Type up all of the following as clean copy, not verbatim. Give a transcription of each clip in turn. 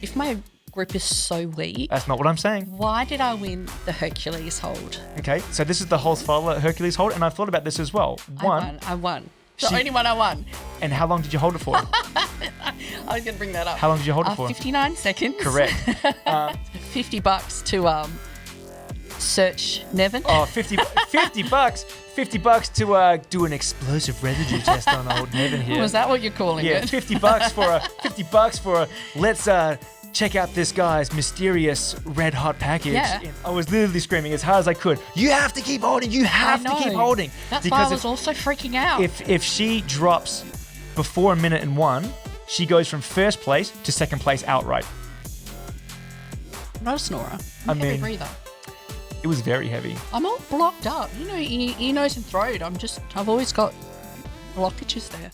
if my grip is so weak, That's not what I'm saying. why did I win the Hercules Hold? Okay, so this is the Holzfaller Hercules Hold, and I've thought about this as well. I won. The only one I won. And how long did you hold it for? I was going to bring that up. How long did you hold it for? 59 seconds. Correct. $50 to search Nevin. Oh, $50 to do an explosive residue test on old Nevin here. Was that what you're calling Yeah, it? $50 for a let's check out this guy's mysterious red hot package. Yeah. I was literally screaming as hard as I could. You have to keep holding. You have to keep holding. That's because why I was also freaking out. If she drops before 1 minute and 1, she goes from first place to second place outright. I'm not a snorer. I I'm a heavy mean- breather. It was very heavy. I'm all blocked up. You know, ear, nose and throat. I've always got blockages there.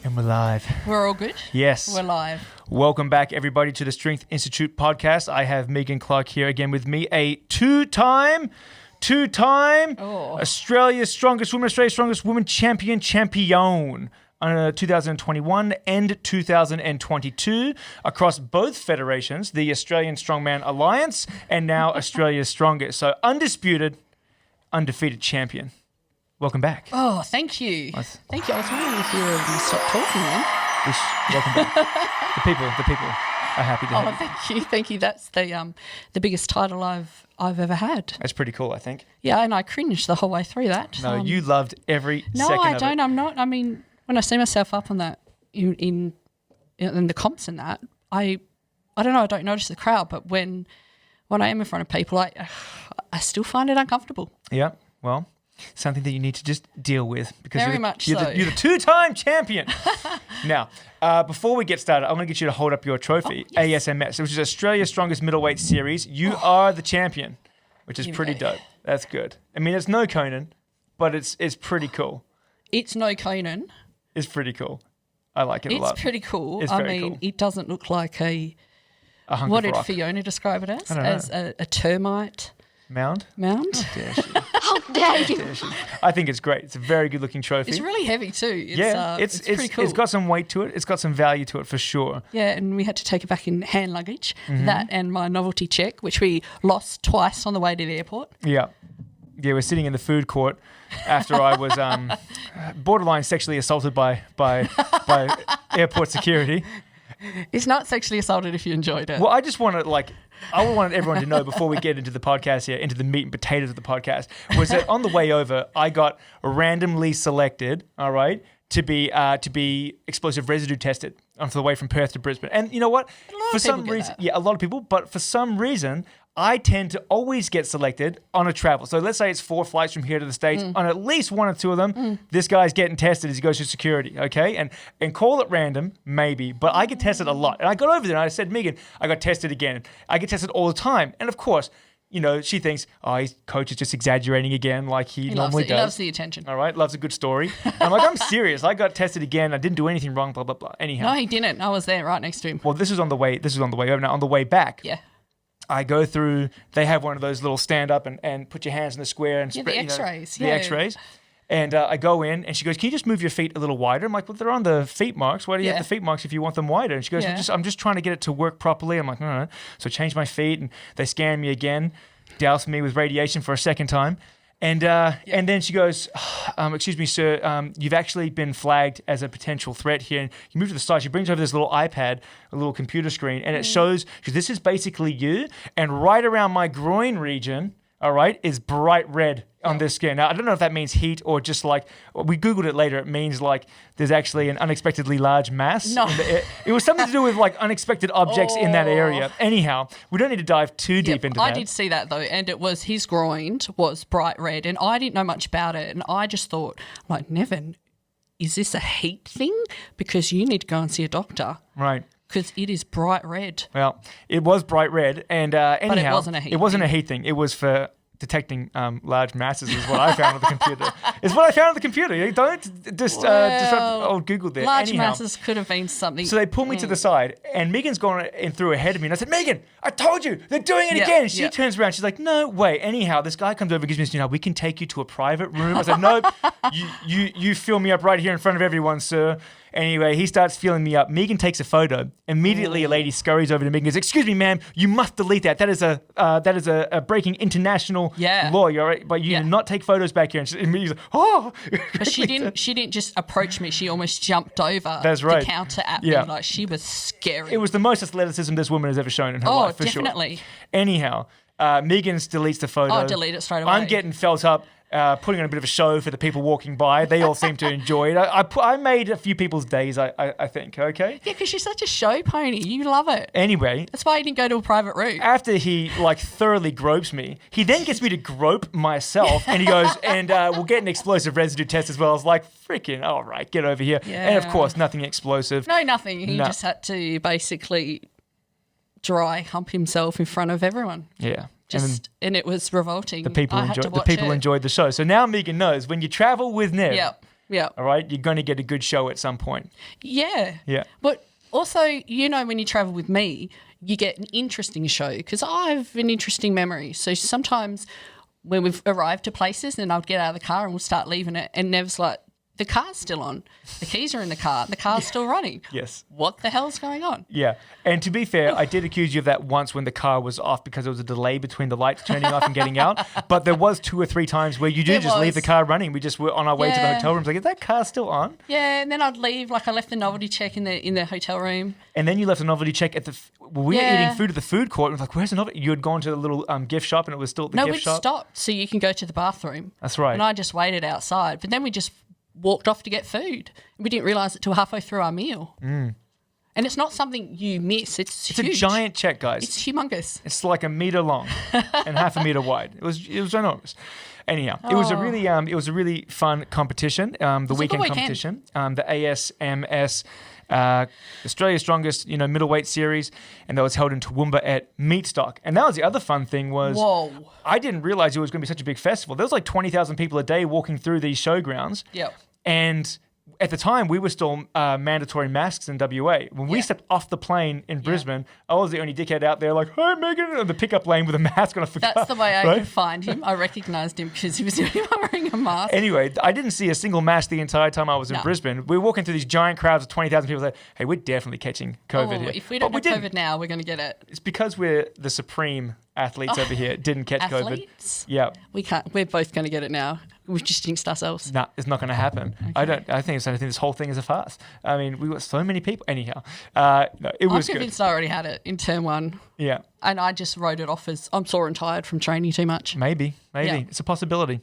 And we're live. We're all good? Yes. We're live. Welcome back, everybody, to the Strength Institute podcast. I have Megan Clark here again with me, a two-time Australia's Strongest Women champion 2021 and 2022 across both federations, the Australian Strongman Alliance and now Australia's Strongest. So undisputed, undefeated champion. Welcome back. Oh, thank you. Thank you. I was wondering if you were going to stop talking then. Welcome back. The people are happy to have you. Thank you. That's the biggest title I've ever had. That's pretty cool, I think. Yeah, and I cringed the whole way through that. No, you loved every No, second I of don't. it. I'm not. I mean, when I see myself up on that in the comps and that, I don't know. I don't notice the crowd, but when I am in front of people, I still find it uncomfortable. Yeah, well, something that you need to just deal with because Very you're much so. the two-time champion. Now, before we get started, I'm going to get you to hold up your trophy, ASMS, which is Australia's Strongest Middleweight Series. You are the champion, which is pretty dope. That's good. I mean, it's no Conan, but it's pretty cool. It's no Conan. It's pretty cool. I like it a lot. It's pretty cool. It's very cool. It doesn't look like A hunk what of did rock. Fiona describe it as? I don't know. As a termite Mound? mound. Dare she? How dare you? Dare she? I think it's great. It's a very good-looking trophy. It's really heavy too. It's pretty cool. It's got some weight to it. It's got some value to it for sure. Yeah, and we had to take it back in hand luggage. Mm-hmm. That and my novelty check, which we lost twice on the way to the airport. Yeah. Yeah, we're sitting in the food court after I was borderline sexually assaulted by airport security. It's not sexually assaulted if you enjoyed it. Well, I just want to I wanted everyone to know before we get into the podcast here, into the meat and potatoes of the podcast, was that on the way over, I got randomly selected, all right, to be explosive residue tested on the way from Perth to Brisbane. And you know what? For some reason, a lot of people, but for some reason, I tend to always get selected on a travel. So let's say it's 4 flights from here to the States. On at least 1 or 2 of them, this guy's getting tested as he goes through security, okay? And call it random, maybe, but I get tested a lot. And I got over there and I said, Megan, I got tested again. I get tested all the time. And of course, you know, she thinks, his coach is just exaggerating again like he normally does. He loves the attention. All right, loves a good story. I'm like, I'm serious. I got tested again. I didn't do anything wrong, blah, blah, blah. Anyhow. No, he didn't. I was there right next to him. Well, this was on the way over. Now, on the way back. Yeah. I go through, they have one of those little stand up and put your hands in the square and spread, the x-rays. The x-rays. And I go in and she goes, can you just move your feet a little wider? I'm like, well, they're on the feet marks. Why do you have the feet marks if you want them wider? And she goes, I'm just trying to get it to work properly. I'm like, all right. So I change my feet and they scan me again, douse me with radiation for a second time. And then she goes, excuse me, sir, you've actually been flagged as a potential threat here. And you move to the side. She brings over this little iPad, a little computer screen, and it shows, because this is basically you. And right around my groin region, all right, is bright red on this skin. Now, I don't know if that means heat or just like, we Googled it later. It means like there's actually an unexpectedly large mass. No. It was something to do with like unexpected objects in that area. Anyhow, we don't need to dive too deep into that. I did see that though, and it was his groin was bright red, and I didn't know much about it, and I just thought, like, Nevin, is this a heat thing? Because you need to go and see a doctor. Right. Because it is bright red. Well, it was bright red, and anyhow, wasn't a heat it wasn't thing. a heat thing. It was for detecting large masses is what I found on the computer. It's what I found on the computer. You don't disrupt old Google there. Large Anyhow, masses could have been something. so they pull me to the side, and Megan's gone in through ahead of me, and I said, Megan, I told you, they're doing it again. And she turns around, she's like, no way. Anyhow, this guy comes over and gives me this, we can take you to a private room. I said, no, you fill me up right here in front of everyone, sir. Anyway, he starts filling me up. Megan takes a photo. Immediately, a lady scurries over to Megan and goes, excuse me, ma'am, you must delete that. That is a breaking international law. You're right, but you do not take photos back here. And she immediately, But she didn't just approach me. She almost jumped over the counter at me. Like, she was scary. It was the most athleticism this woman has ever shown in her life, for definitely. sure. Anyhow, Megan deletes the photo. Oh, delete it straight away. I'm getting felt up. Putting on a bit of a show for the people walking by. They all seem to enjoy it. I made a few people's days, I think, okay? Yeah, because you're such a show pony. You love it. Anyway. That's why you didn't go to a private room. After he, thoroughly gropes me, he then gets me to grope myself, and he goes, and we'll get an explosive residue test as well. I was like, freaking, all right, get over here. Yeah. And, of course, nothing explosive. No, nothing. He just had to basically dry hump himself in front of everyone. Yeah. And it was revolting. The people enjoyed the show. So now Megan knows when you travel with Nev, all right, you're going to get a good show at some point. Yeah. Yeah. But also, when you travel with me, you get an interesting show because I have an interesting memory. So sometimes when we've arrived to places, then I'll get out of the car and we'll start leaving it, and Nev's like, the car's still on. The keys are in the car. The car's still running. Yes. What the hell's going on? Yeah. And to be fair, I did accuse you of that once when the car was off because there was a delay between the lights turning off and getting out. But there was 2 or 3 times where you just leave the car running. We just were on our way to the hotel room. Like, is that car still on? Yeah. And then I'd leave. I left the novelty check in the hotel room. And then you left a novelty check at we were eating food at the food court. And I was like, where's the novelty? You had gone to the little gift shop and it was still at the gift shop. No, we'd stopped so you can go to the bathroom. That's right. And I just waited outside. But then we just walked off to get food. We didn't realise it till halfway through our meal. And it's not something you miss. It's huge. It's a giant check, guys. It's humongous. It's like 1 meter long and half a meter wide. It was enormous. Anyhow, it was a really fun competition. The weekend competition, the ASMS Australian Strongest Middleweight Series, and that was held in Toowoomba at Meatstock. And that was the other fun thing was, I didn't realize it was going to be such a big festival. There was 20,000 people a day walking through these showgrounds. Yep. And at the time, we were still mandatory masks in WA. When we stepped off the plane in Brisbane, I was the only dickhead out there like, hey, Megan, in the pickup lane with a mask on. I forgot. That's the way I could find him. I recognised him because he was wearing a mask. Anyway, I didn't see a single mask the entire time I was in Brisbane. We were walking through these giant crowds of 20,000 people like, hey, we're definitely catching COVID here. If we don't have COVID now, we're going to get it. It's because we're the supreme athletes over here. Didn't catch athletes? COVID. Yeah. We can't. We're both going to get it now. We've just jinxed ourselves. No, it's not going to happen. Okay. I think this whole thing is a farce. I mean, we got so many people. Anyhow, no, it was good. I'm convinced I already had it in term 1. Yeah. And I just wrote it off as I'm sore and tired from training too much. Maybe. Yeah. It's a possibility.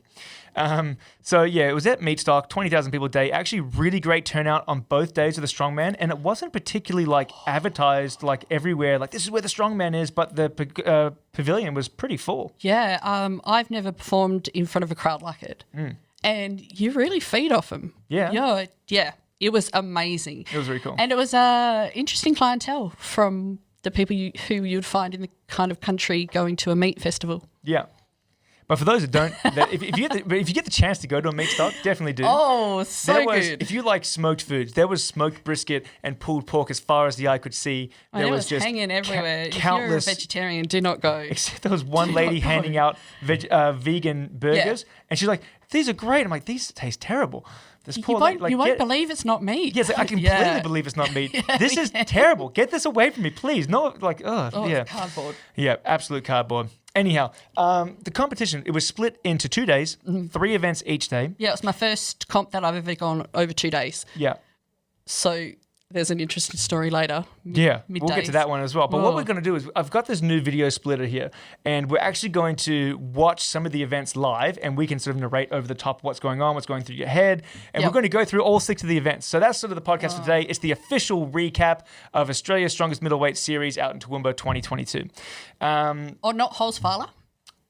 So yeah, it was at Meatstock, 20,000 people a day. Actually, really great turnout on both days of the Strongman, and it wasn't particularly advertised everywhere. This is where the Strongman is, but the pavilion was pretty full. Yeah, I've never performed in front of a crowd like it, and you really feed off them. Yeah. Yeah. It was amazing. It was really cool, and it was interesting clientele from the people who you'd find in the kind of country going to a meat festival. Yeah. But for those that don't, if you get the chance to go to a Meatstock, definitely do. Oh, so good. If you like smoked foods, there was smoked brisket and pulled pork as far as the eye could see. There was just hanging everywhere. Countless. If you're a vegetarian, do not go. Except there was one lady handing out vegan burgers, and she's like, "These are great." I'm like, "These taste terrible." This poor you won't believe it's not meat. Yes, I completely believe it's not meat. This is terrible. Get this away from me, please. No, it's cardboard. Yeah, absolute cardboard. Anyhow, the competition, it was split into 2 days, 3 events each day. Yeah, it was my first comp that I've ever gone over 2 days. Yeah. So there's an interesting story later. We'll get to that one as well. But what we're going to do is I've got this new video splitter here, and we're actually going to watch some of the events live, and we can sort of narrate over the top what's going on, what's going through your head, and we're going to go through all 6 of the events. So that's sort of the podcast for today. It's the official recap of Australia's Strongest Middleweight Series out in Toowoomba 2022. Not Holzfaller?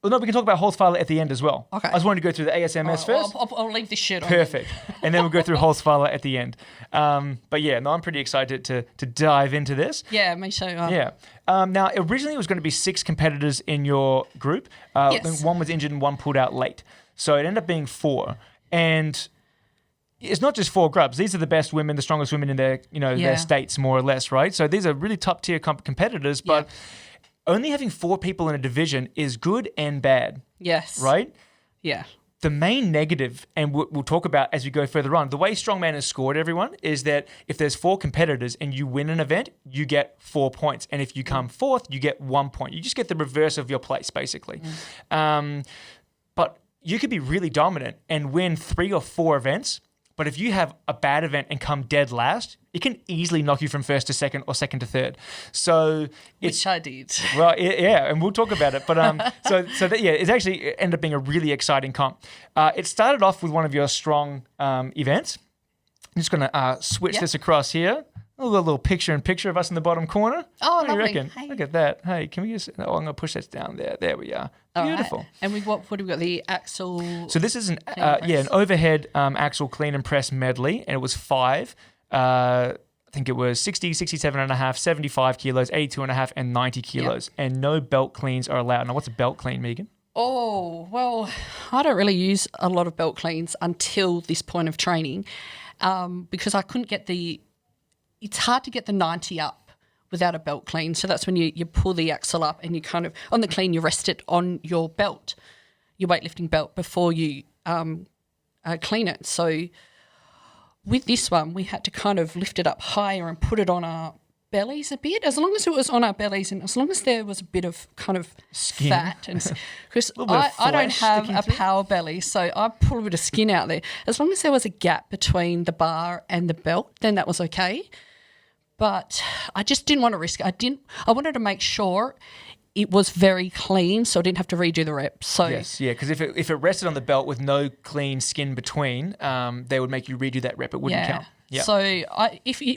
Well, no, we can talk about Holzfaller at the end as well. Okay. I just wanted to go through the ASMS first. Well, I'll leave this shit on. Perfect. And then we'll go through Holzfaller at the end. But yeah, no, I'm pretty excited to dive into this. Yeah, me too. Yeah. Now, originally it was going to be 6 competitors in your group. Yes. One was injured and one pulled out late. So it ended up being 4. And it's not just 4 grubs. These are the best women, the strongest women in their, their states, more or less, right? So these are really top tier competitors, but only having 4 people in a division is good and bad. Yes. Right? Yeah. The main negative, and we'll talk about as we go further on, the way Strongman is scored, everyone, is that if there's 4 competitors and you win an event, you get 4 points. And if you come 4th, you get 1 point. You just get the reverse of your place, basically. But you could be really dominant and win 3 or 4 events. But if you have a bad event and come dead last, it can easily knock you from 1st to 2nd or 2nd to 3rd. So Which I did. Well, yeah, and we'll talk about it. But it's actually ended up being a really exciting comp. It started off with one of your strong events. I'm just going to switch this across here. A little picture-in-picture of us in the bottom corner. Oh, what do you lovely. reckon? Hey. Look at that. Hey, can we just... Oh, I'm going to push that down there. There we are. All Beautiful. right. And what have we got? The axle. So this is an overhead axle clean and press medley, and it was 5. I think it was 60, 67 and a half, 75 kilos, 82 and a half, and 90 kilos. Yep. And no belt cleans are allowed. Now, what's a belt clean, Megan? Oh, well, I don't really use a lot of belt cleans until this point of training because I couldn't get it's hard to get the 90 up without a belt clean. So that's when you pull the axle up and you kind of, on the clean, you rest it on your belt, your weightlifting belt, before you clean it. So with this one, we had to kind of lift it up higher and put it on our bellies a bit, as long as it was on our bellies and as long as there was a bit of kind of skin. Fat. Because I don't have a power belly, so I pull a bit of skin out there. As long as there was a gap between the bar and the belt, then that was okay. But I just didn't want to risk it. I wanted to make sure it was very clean, so I didn't have to redo the reps. So yes, yeah, because if it rested on the belt with no clean skin between, they would make you redo that rep. It wouldn't count. Yeah. So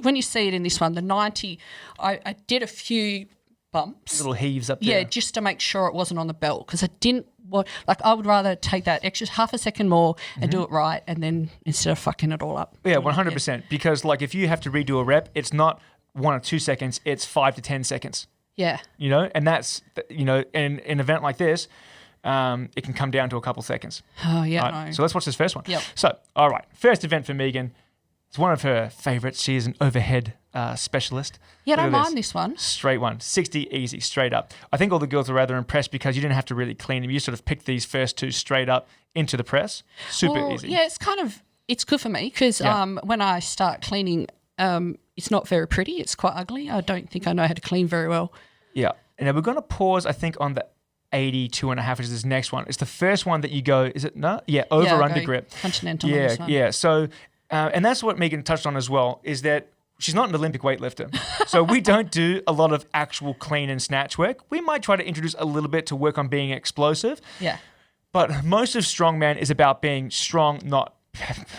when you see it in this one, the 90, I did a few bumps, little heaves up there. Yeah, just to make sure it wasn't on the belt, because I didn't want, I would rather take that extra half a second more and do it right, and then instead of fucking it all up. Yeah, 100%. Because if you have to redo a rep, it's not 1 or 2 seconds, it's 5 to 10 seconds. Yeah. And that's, in an event like this, it can come down to a couple seconds. Oh, yeah, right? no. So let's watch this first one. Yep. So, all right, first event for Megan. It's one of her favorites. She is an overhead specialist. Yeah, Look don't at mind this one. Straight one. 60 easy, straight up. I think all the girls were rather impressed because you didn't have to really clean them. You sort of picked these first 2 straight up into the press. Super easy. Yeah, it's good for me because when I start cleaning, it's not very pretty. It's quite ugly. I don't think I know how to clean very well. Yeah. And now we're going to pause, I think, on the 82 and a half, which is this next one. It's the first one that you go, is it? No? Yeah, over-under grip. Continental on this one. Yeah. So, and that's what Megan touched on as well, is that she's not an Olympic weightlifter. So we don't do a lot of actual clean and snatch work. We might try to introduce a little bit to work on being explosive. Yeah. But most of strongman is about being strong, not...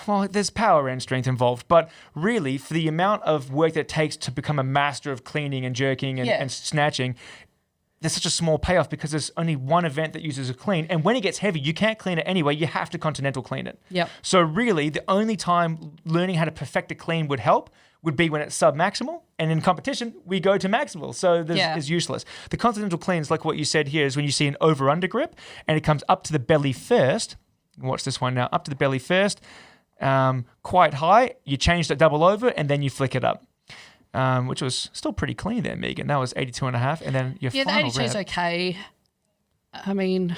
Well, there's power and strength involved, but really, for the amount of work that it takes to become a master of cleaning and jerking and snatching, there's such a small payoff because there's only one event that uses a clean. And when it gets heavy, you can't clean it anyway. You have to continental clean it. Yep. So really, the only time learning how to perfect a clean would help would be when it's sub-maximal. And in competition, we go to maximal. So it's useless. The continental cleans, like what you said here, is when you see an over-under grip and it comes up to the belly first. Watch this one now. Up to the belly first, quite high. You change that double over, and then you flick it up, which was still pretty clean there, Megan. That was 82 and a half, and then your final rep. Yeah, the 82 is okay. I mean...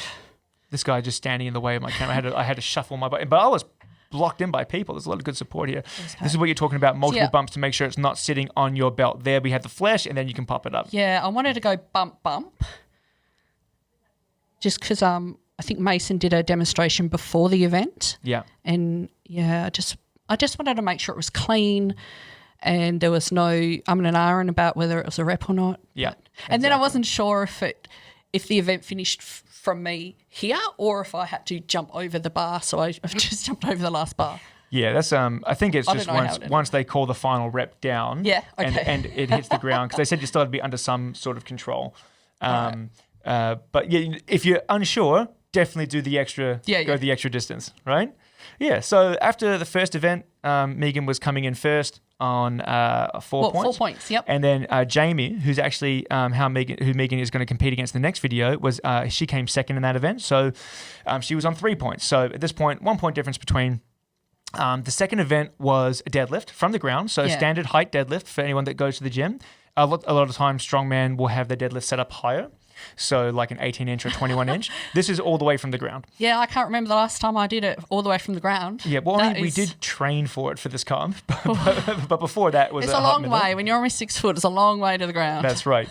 This guy just standing in the way of my camera. I had to shuffle my button, but I was blocked in by people. There's a lot of good support here. Okay. This is what you're talking about, multiple bumps to make sure it's not sitting on your belt. There we have the flesh, and then you can pop it up. Yeah, I wanted to go bump, just because... I think Mason did a demonstration before the event. Yeah. And I just wanted to make sure it was clean and there was no and ahhing about whether it was a rep or not. Yeah. And then I wasn't sure if the event finished from me here or if I had to jump over the bar. So I just jumped over the last bar. Yeah, that's I think it's just once they call the final rep down. Yeah, okay. And it hits the ground because they said you still had to be under some sort of control. Right. But yeah, if you're unsure, definitely do the extra, go the extra distance, right? Yeah. So after the first event, Megan was coming in first on 4 points. 4 points, yep. And then Jamie, who's actually who Megan is going to compete against in the next video, was she came second in that event. So she was on 3 points. So at this point, 1 point difference between. The second event was a deadlift from the ground. So standard height deadlift for anyone that goes to the gym. A lot of times, strongman will have their deadlift set up higher. So like an 18-inch or 21-inch. This is all the way from the ground. Yeah, I can't remember the last time I did it all the way from the ground. Yeah, well, I mean, we did train for it for this comp, but before that was it's a long way. When you're only 6 foot, it's a long way to the ground. That's right.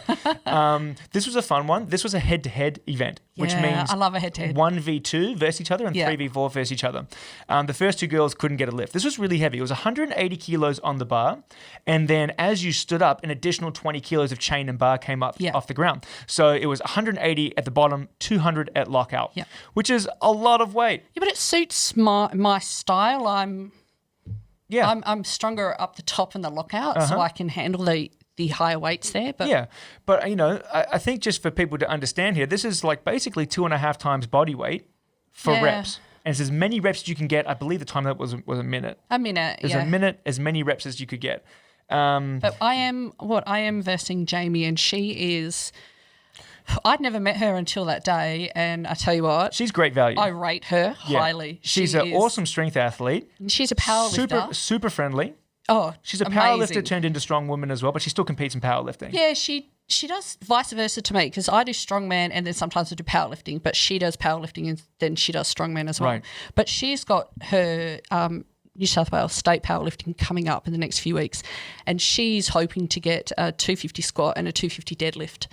This was a fun one. This was a head-to-head event, which means I love a head-to-head. 1v2 versus each other and 3v4 versus each other. The first two girls couldn't get a lift. This was really heavy. It was 180 kilos on the bar, and then as you stood up, an additional 20 kilos of chain and bar came up off the ground. So it was 180 at the bottom, 200 at lockout, which is a lot of weight. Yeah, but it suits my style. I'm stronger up the top and the lockout, so I can handle the higher weights there. But but I think just for people to understand here, this is like basically 2.5 times body weight for reps. And it's as many reps as you can get. I believe the time that was a minute. A minute, There's a minute, as many reps as you could get. But I am versing Jamie, and she is. I'd never met her until that day, and I tell you what, she's great value. I rate her highly. She's an awesome strength athlete. She's a powerlifter. Super friendly. Oh, she's a powerlifter turned into strong woman as well, but she still competes in powerlifting. Yeah, she does vice versa to me, because I do strongman and then sometimes I do powerlifting, but she does powerlifting and then she does strongman as well. Right. But she's got her New South Wales state powerlifting coming up in the next few weeks, and she's hoping to get a 250 squat and a 250 deadlift.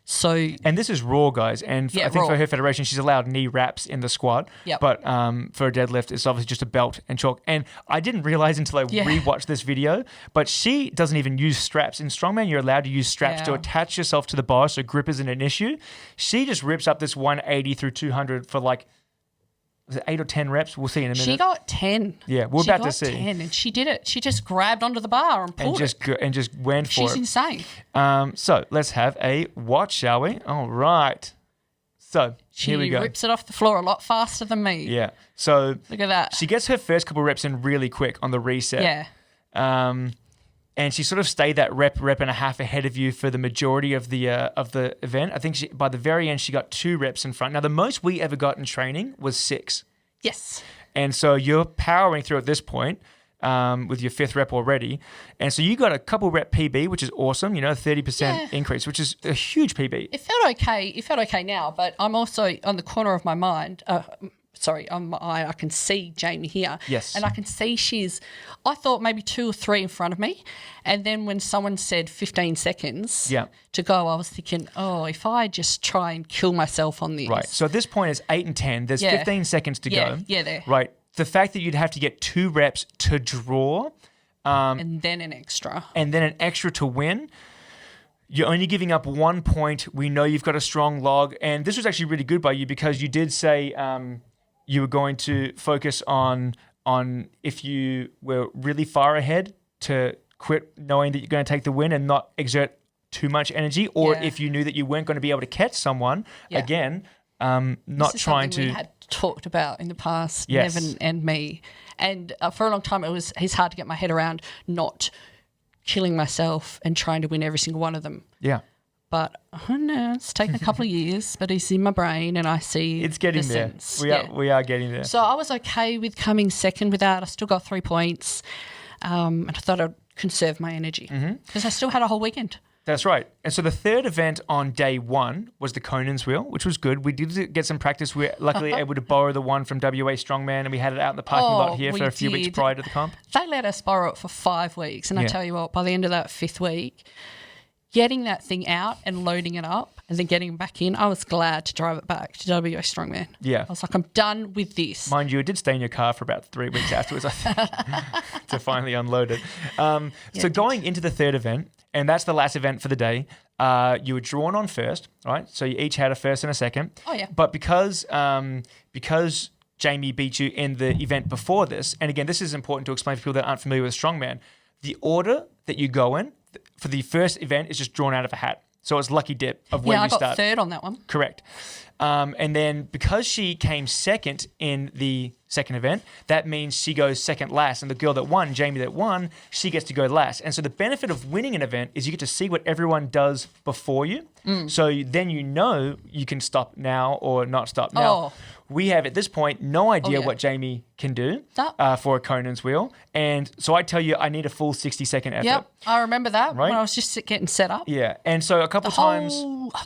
So, and this is raw, guys, and I think for her federation, she's allowed knee wraps in the squat. But for a deadlift, it's obviously just a belt and chalk. And I didn't realize until I rewatched this video, but she doesn't even use straps. In strongman, you're allowed to use straps to attach yourself to the bar, so grip isn't an issue. She just rips up this 180 through 200 for like, was it 8 or 10 reps? We'll see in a minute. She got 10. Yeah, we're about to see. 10, and she did it. She just grabbed onto the bar and pulled it. And just went for it. She's insane. So let's have a watch, shall we? All right. So here we go. She rips it off the floor a lot faster than me. Yeah. So look at that. She gets her first couple reps in really quick on the reset. Yeah. And she sort of stayed that rep and a half ahead of you for the majority of the event. I think by the very end, she got 2 reps in front. Now, the most we ever got in training was 6. Yes. And so you're powering through at this point with your 5th rep already. And so you got a couple rep PB, which is awesome, 30% increase, which is a huge PB. It felt okay. It felt okay now, but I'm also on the corner of my mind. On my eye, I can see Jamie here. Yes. And I can see I thought maybe 2 or 3 in front of me. And then when someone said 15 seconds to go, I was thinking, if I just try and kill myself on this. Right. So at this point, it's 8 and 10. There's 15 seconds to go. Yeah, there. Right. The fact that you'd have to get 2 reps to draw. And then an extra. And then an extra to win. You're only giving up 1 point. We know you've got a strong log. And this was actually really good by you, because you did say... you were going to focus on if you were really far ahead to quit knowing that you're going to take the win and not exert too much energy, or if you knew that you weren't going to be able to catch someone, again, not trying to... we had talked about in the past, yes. Nevin and me. And for a long time, it's hard to get my head around not killing myself and trying to win every single one of them. Yeah. But I don't know, it's taken a couple of years, but it's in my brain and I see it's getting there. Sense. We are getting there. So I was okay with coming second with that. I still got 3 points, and I thought I'd conserve my energy because I still had a whole weekend. That's right. And so the third event on day 1 was the Conan's wheel, which was good. We did get some practice. We were luckily able to borrow the one from WA Strongman, and we had it out in the parking lot here for a few weeks prior to the comp. They let us borrow it for 5 weeks, and I tell you what, by the end of that 5th week, getting that thing out and loading it up and then getting it back in, I was glad to drive it back to WA Strongman. Yeah. I was like, I'm done with this. Mind you, it did stay in your car for about 3 weeks afterwards, I think, to finally unload it. So going into the third event, and that's the last event for the day, you were drawn on first, right? So you each had a first and a second. Oh, yeah. But because Jamie beat you in the event before this, and again, this is important to explain for people that aren't familiar with Strongman, the order that you go in for the first event is just drawn out of a hat. So it's lucky dip of where Yeah, you I got start. third on that one. Correct. And then because she came second in the second event, that means she goes second last. And the girl that won, Jamie that won, she gets to go last. And so the benefit of winning an event is you get to see what everyone does before you. So then you know you can stop now or not stop. Now, we have at this point no idea what Jamie can do for a Conan's wheel. And so I tell you, I need a full 60-second effort. Yep, I remember that when I was just getting set up. Yeah, and so a couple times...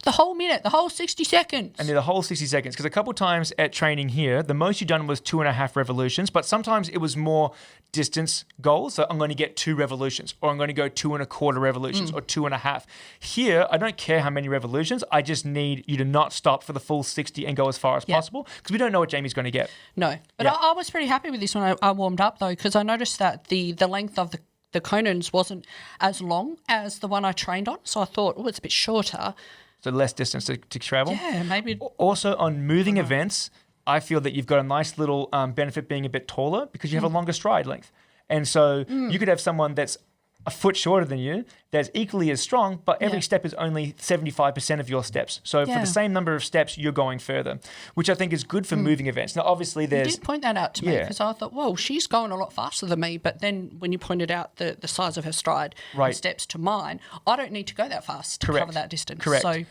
The whole minute, the whole 60 seconds. And the whole 60 seconds. Because a couple times at training here, the most you've done was 2.5 revolutions, but sometimes it was more distance goals. So I'm going to get 2 revolutions, or I'm going to go 2.25 revolutions, or 2.5. Here, I don't care how many revolutions. I just need you to not stop for the full 60 and go as far as possible, because we don't know what Jamie's going to get. No, but I was pretty happy with this when I warmed up, though, because I noticed that the length of the Conans wasn't as long as the one I trained on. So I thought, oh, it's a bit shorter. So less distance to travel. Yeah, maybe. Also, on moving events, I feel that you've got a nice little benefit being a bit taller because you have a longer stride length. And so you could have someone that's a foot shorter than you that's equally as strong, but every step is only 75% of your steps. So for the same number of steps, you're going further, which I think is good for moving events. Now, obviously, there's... You did point that out to me because I thought, whoa, she's going a lot faster than me. But then when you pointed out the size of her stride and steps to mine, I don't need to go that fast to cover that distance. Correct. So,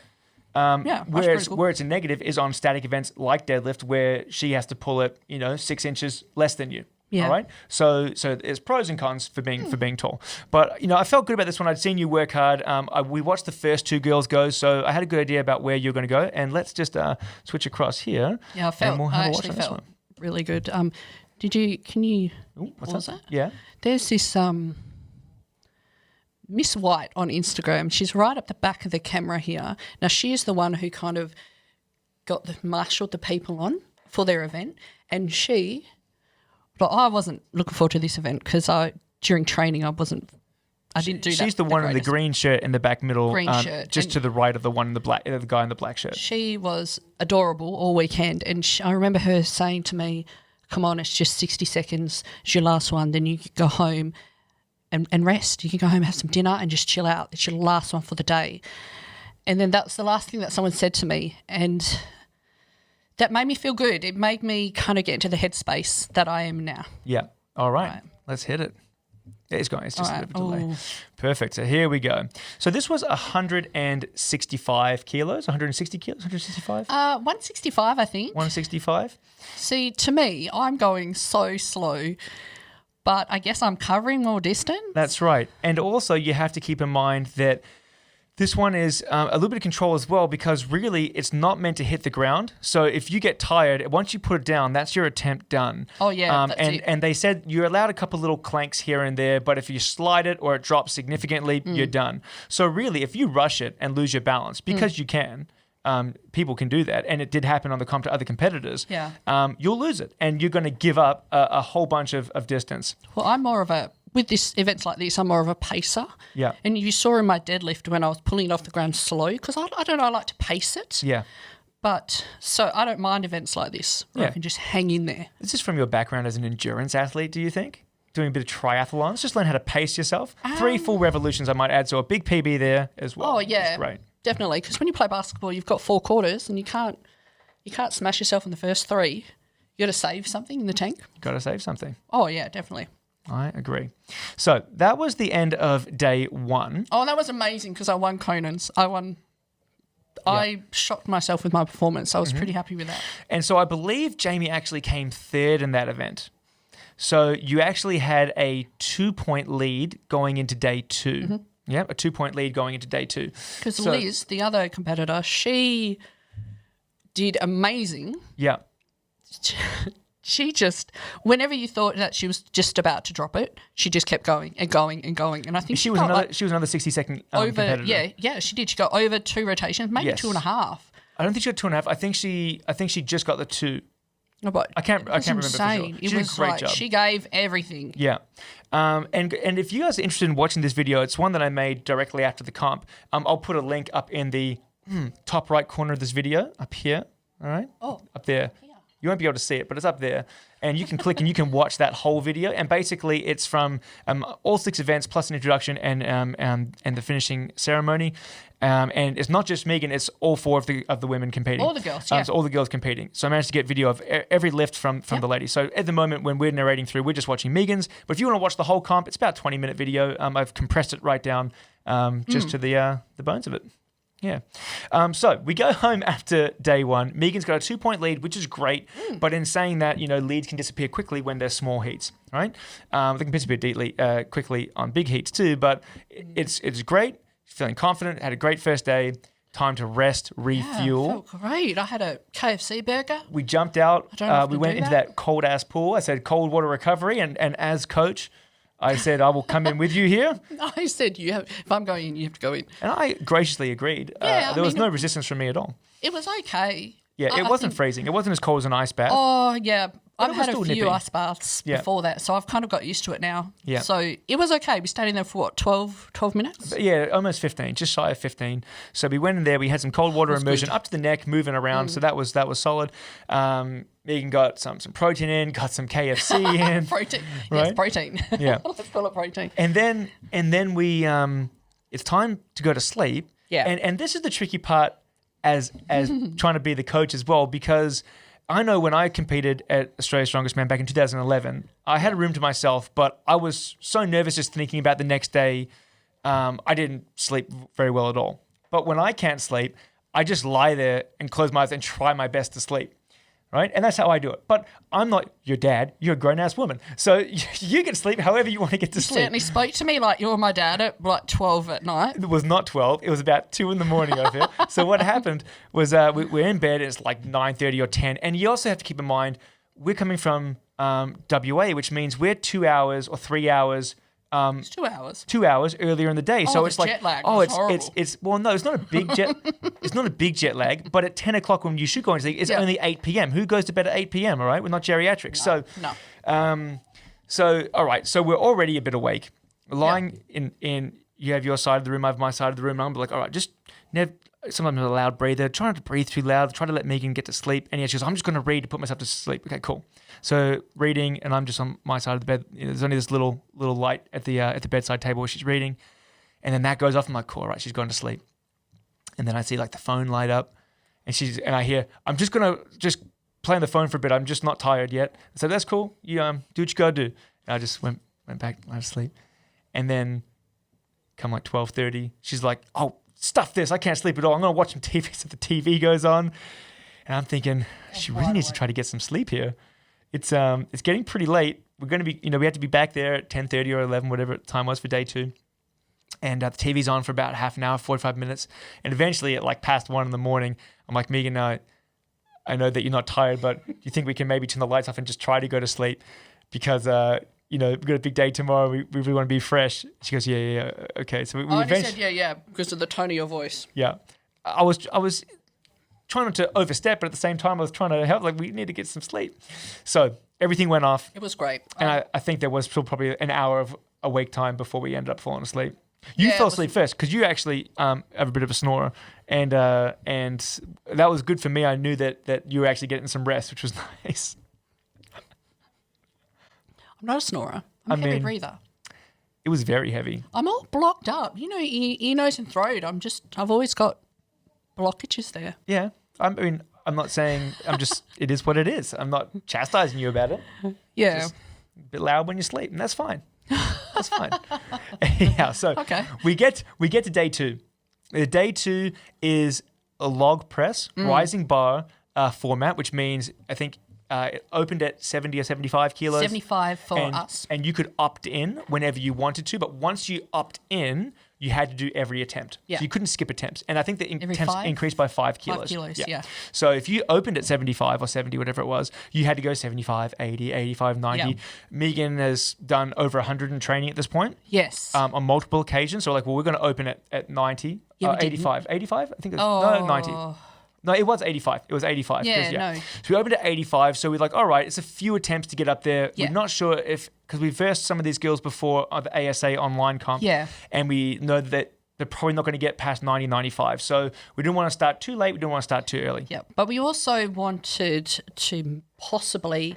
where it's a negative is on static events like deadlift, where she has to pull it, 6 inches less than you. Yeah. All right. So there's pros and cons for being tall. But I felt good about this one. I'd seen you work hard. We watched the first 2 girls go, so I had a good idea about where you're going to go. And let's just switch across here. Yeah, I actually felt really good. Can you? What's that? Yeah. There's this Miss White on Instagram. She's right up the back of the camera here. Now she is the one who kind of marshaled the people on for their event, and she. But I wasn't looking forward to this event because during training I didn't do that. She's the one in the green shirt in the back middle, shirt, just to the right of the one in the black, the guy in the black shirt. She was adorable all weekend, and I remember her saying to me, "Come on, it's just 60 seconds. It's your last one. Then you can go home and rest. You can go home and have some dinner and just chill out. It's your last one for the day." And then that's the last thing that someone said to me, and that made me feel good. It made me kind of get into the headspace that I am now. Yeah. All right. Let's hit it. It's going. It's just a bit of a delay. Perfect. So here we go. So this was 165 kilos, 160 kilos, 165? 165, I think. 165? See, to me, I'm going so slow, but I guess I'm covering more distance. That's right. And also you have to keep in mind that this one is a little bit of control as well, because really it's not meant to hit the ground. So if you get tired, once you put it down, that's your attempt done. Oh, yeah. And they said you're allowed a couple little clanks here and there, but if you slide it or it drops significantly, you're done. So really, if you rush it and lose your balance, because you can, people can do that, and it did happen on the comp to other competitors, you'll lose it, and you're going to give up a whole bunch of distance. Well, I'm more of a... With events like this, I'm more of a pacer. Yeah. And you saw in my deadlift when I was pulling it off the ground slow, because I don't know, I like to pace it. Yeah. But so I don't mind events like this where I can just hang in there. This is from your background as an endurance athlete, do you think? Doing a bit of triathlons, just learn how to pace yourself. 3 full revolutions, I might add, so a big PB there as well. Oh, yeah. Right. Definitely, because when you play basketball, you've got 4 quarters and you can't smash yourself in the first 3. You got to save something in the tank. Got to save something. Oh, yeah, definitely. I agree. So that was the end of day 1. Oh, that was amazing because I won Conan's. I shocked myself with my performance. I was pretty happy with that. And so I believe Jamie actually came 3rd in that event. So you actually had a 2-point lead going into day 2. Yeah, a 2-point lead going into day 2. Because Liz, the other competitor, she did amazing. Yeah. She just, whenever you thought that she was just about to drop it, she just kept going and going and going. And I think she was another 60-second competitor. Yeah, she did. She got over 2 rotations, maybe 2.5. I don't think she got 2.5. I think she just got the 2. No, but I can't remember for sure. It was a great job. She gave everything. Yeah. And if you guys are interested in watching this video, it's one that I made directly after the comp. I'll put a link up in the top right corner of this video, up here. All right? Oh. Up there. You won't be able to see it, but it's up there. And you can click and you can watch that whole video. And basically, it's from all 6 events plus an introduction and the finishing ceremony. And it's not just Megan; it's all 4 of the women competing. All the girls, yeah. So all the girls competing. So I managed to get video of every lift from the ladies. So at the moment, when we're narrating through, we're just watching Megan's. But if you want to watch the whole comp, it's about a 20-minute video. I've compressed it right down just to the bones of it. Yeah. So we go home after day 1. Megan's got a 2-point lead, which is great. But in saying that, leads can disappear quickly when they're small heats, right? They can disappear quickly on big heats too. But it's great. Feeling confident. Had a great first day. Time to rest, refuel. Yeah, felt great. I had a KFC burger. We jumped out. We went into that that cold ass pool. I said cold water recovery, and as coach, I said I will come in with you here. I said if I'm going in, you have to go in. And I graciously agreed. There was no resistance from me at all. It was okay. Yeah, it wasn't freezing. It wasn't as cold as an ice bath. Oh, yeah. I've had a few nippy. ice baths before that, so I've kind of got used to it now. Yeah. So it was okay. We stayed in there for 12 minutes? But yeah, almost 15, just shy of 15. So we went in there. We had some cold water immersion up to the neck, moving around. So that was solid. Megan got some protein in, got some KFC in. Protein. Right? Yes, protein. Yeah. Let's call it protein. And then we it's time to go to sleep. Yeah. And this is the tricky part as trying to be the coach as well, because I know when I competed at Australia's Strongest Man back in 2011, I had a room to myself, but I was so nervous just thinking about the next day. I didn't sleep very well at all. But when I can't sleep, I just lie there and close my eyes and try my best to sleep. Right? And that's how I do it. But I'm not your dad. You're a grown-ass woman. So you can sleep however you want to get to sleep. You certainly spoke to me like you're my dad at like 12 at night. It was not 12. It was about 2 in the morning over here. So what happened was we're in bed. It's like 9:30 or 10. And you also have to keep in mind, we're coming from WA, which means we're 2 hours or 3 hours. It's 2 hours. 2 hours earlier in the day. So it's like, jet lag oh, was it's horrible. well, no, it's not a big jet. It's not a big jet lag. But at 10 o'clock when you should go into sleep, it's only 8 p.m. Who goes to bed at 8 p.m. All right, we're not geriatrics. No. So all right, so we're already a bit awake. Lying in you have your side of the room, I have my side of the room. And I'm like, all right, just sometimes I'm a loud breather. Try not to breathe too loud. Try to let Megan get to sleep. And she goes, I'm just going to read to put myself to sleep. Okay, cool. So reading, and I'm just on my side of the bed. There's only this little light at the bedside table where she's reading, and then that goes off. I'm like, cool, all right, she's gone to sleep. And then I see like the phone light up, and I hear, I'm just gonna play on the phone for a bit. I'm just not tired yet. So that's cool. You do what you gotta do. And I just went back to sleep, and then come like 12:30, she's like, oh, stuff this. I can't sleep at all. I'm gonna watch some TV. So the TV goes on, and I'm thinking she really needs to try to get some sleep here. It's getting pretty late. We're going to be, we have to be back there at 10:30 or 11, whatever the time was for day 2. And the TV's on for about half an hour, 45 minutes. And eventually at like past 1 in the morning, I'm like, Megan, I know that you're not tired, but do you think we can maybe turn the lights off and just try to go to sleep? Because, we've got a big day tomorrow. We really want to be fresh. She goes, yeah. Okay. So we eventually said yeah, because of the tone of your voice. Yeah. I was trying not to overstep, but at the same time, I was trying to help. Like, we need to get some sleep. So everything went off. It was great. And I think there was still probably an hour of awake time before we ended up falling asleep. You fell asleep first because you actually have a bit of a snorer. And that was good for me. I knew that you were actually getting some rest, which was nice. I'm not a snorer. I'm a heavy breather. It was very heavy. I'm all blocked up. Ear, nose and throat. I've always got blockages there. Yeah. I'm not saying, it is what it is. I'm not chastising you about it. Yeah. Just a bit loud when you sleep, and that's fine. That's fine. Yeah, so okay. we get to day 2. Day 2 is a log press, rising bar format, which means I think it opened at 70 or 75 kilos. 75 for us. And you could opt in whenever you wanted to, but once you opt in, you had to do every attempt. Yeah. So you couldn't skip attempts. And I think the attempts increased by 5 kilos. 5 kilos, yeah. So if you opened at 75 or 70, whatever it was, you had to go 75, 80, 85, 90. Yeah. Megan has done over 100 in training at this point. Yes. On multiple occasions. So we're going to open at 90, 85. 85? I think it was, no, 90. No, it was 85. It was 85. Yeah, no. So we opened at 85. So we're like, all right, it's a few attempts to get up there. Yeah. We're not sure because we versed some of these girls before the ASA online comp. Yeah. And we know that they're probably not going to get past 90, 95. So we didn't want to start too late. We didn't want to start too early. Yeah, but we also wanted to possibly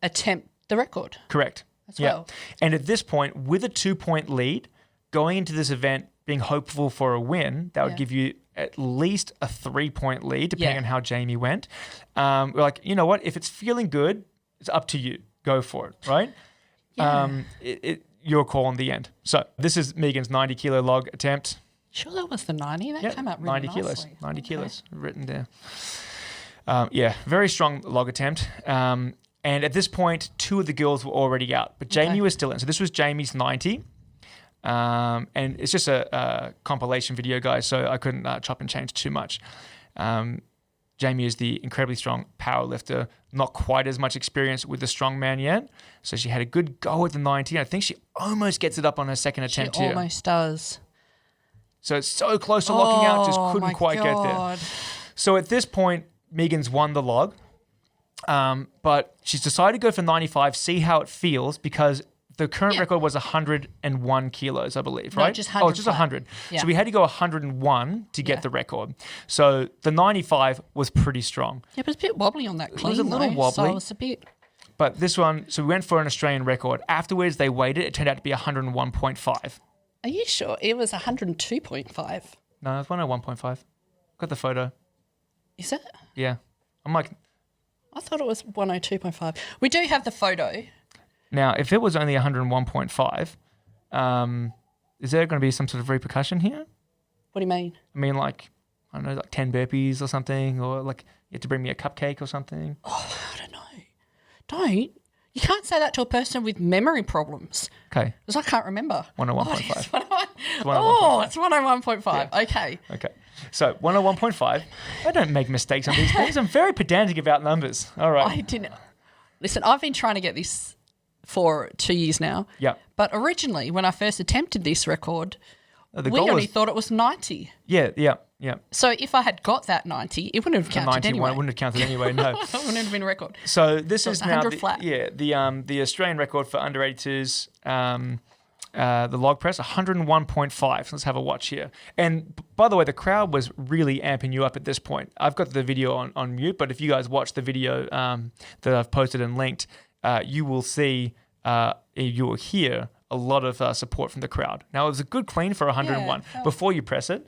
attempt the record. Correct. As well. And at this point, with a 2-point lead, going into this event, being hopeful for a win, that would give you at least a 3-point lead, depending on how Jamie went. We're like, you know what? If it's feeling good, it's up to you. Go for it, right? Yeah. Your call in the end. So this is Megan's 90 kilo log attempt. Sure, that was the 90. That came out really 90 nicely. kilos. 90 kilos written there. Very strong log attempt. And at this point, 2 of the girls were already out, but Jamie was still in. So this was Jamie's 90. And it's just a compilation video, guys, so I couldn't chop and change too much. Jamie is the incredibly strong powerlifter, not quite as much experience with the strongman yet. So she had a good go at the 90. I think she almost gets it up on her second attempt here. She almost does. So it's so close to locking out, just couldn't quite get there. So at this point, Megan's won the log, but she's decided to go for 95, see how it feels, because the current record was 101 kilos, I believe, right? No, just 100. Oh, just 100. Yeah. So we had to go 101 to get the record. So the 95 was pretty strong. Yeah, but it's a bit wobbly on that clean. It was a little wobbly. So it was a bit... But this one, so we went for an Australian record. Afterwards, they weighed it. It turned out to be 101.5. Are you sure? It was 102.5. No, it's 101.5. Got the photo. Is it? Yeah. I'm like... I thought it was 102.5. We do have the photo. Now, if it was only 101.5, is there going to be some sort of repercussion here? What do you mean? I mean, like, I don't know, like 10 burpees or something, or like you have to bring me a cupcake or something. Oh, I don't know. Don't. You can't say that to a person with memory problems. Okay. Because I can't remember. 101.5. Oh, it's 101.5. Yeah. Okay. Okay. So 101.5. I don't make mistakes on these things. I'm very pedantic about numbers. All right. I didn't. Listen, I've been trying to get this for 2 years now. Yeah. But originally, when I first attempted this record, The we goal only was, thought it was 90. Yeah. So if I had got that 90, it wouldn't have The counted 91 anyway. wouldn't have counted anyway, no. It wouldn't have been a record. So this is it's now 100 flat. the Australian record for under 82s, the log press, 101.5. So let's have a watch here. And by the way, the crowd was really amping you up at this point. I've got the video on mute, but if you guys watch the video that I've posted and linked, you will see, you will hear a lot of support from the crowd. Now, it was a good clean for 101 before you press it,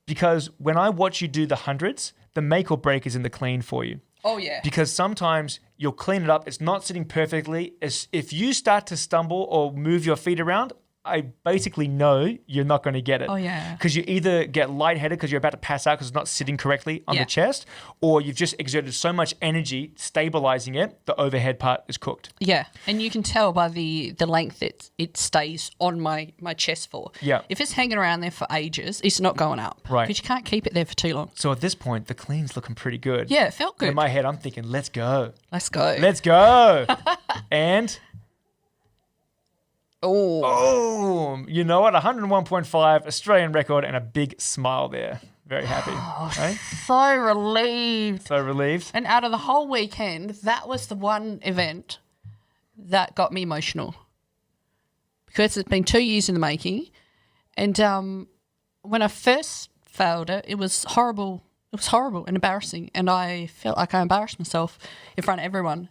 because when I watch you do the hundreds, the make or break is in the clean for you. Oh, yeah. Because sometimes you'll clean it up, it's not sitting perfectly. If you start to stumble or move your feet around, I basically know you're not going to get it. Oh, yeah. Because you either get lightheaded because you're about to pass out because it's not sitting correctly on the chest, or you've just exerted so much energy stabilizing it, the overhead part is cooked. Yeah, and you can tell by the length it stays on my chest for. Yeah. If it's hanging around there for ages, it's not going up. Right. Because you can't keep it there for too long. So at this point, the clean's looking pretty good. Yeah, it felt good. In my head, I'm thinking, let's go. Let's go. Let's go. And... Oh, you know what? 101.5 Australian record and a big smile there. Very happy. Right? so relieved. So relieved. And out of the whole weekend, that was the one event that got me emotional. Because it's been 2 years in the making. And when I first failed it, it was horrible. It was horrible and embarrassing. And I felt like I embarrassed myself in front of everyone.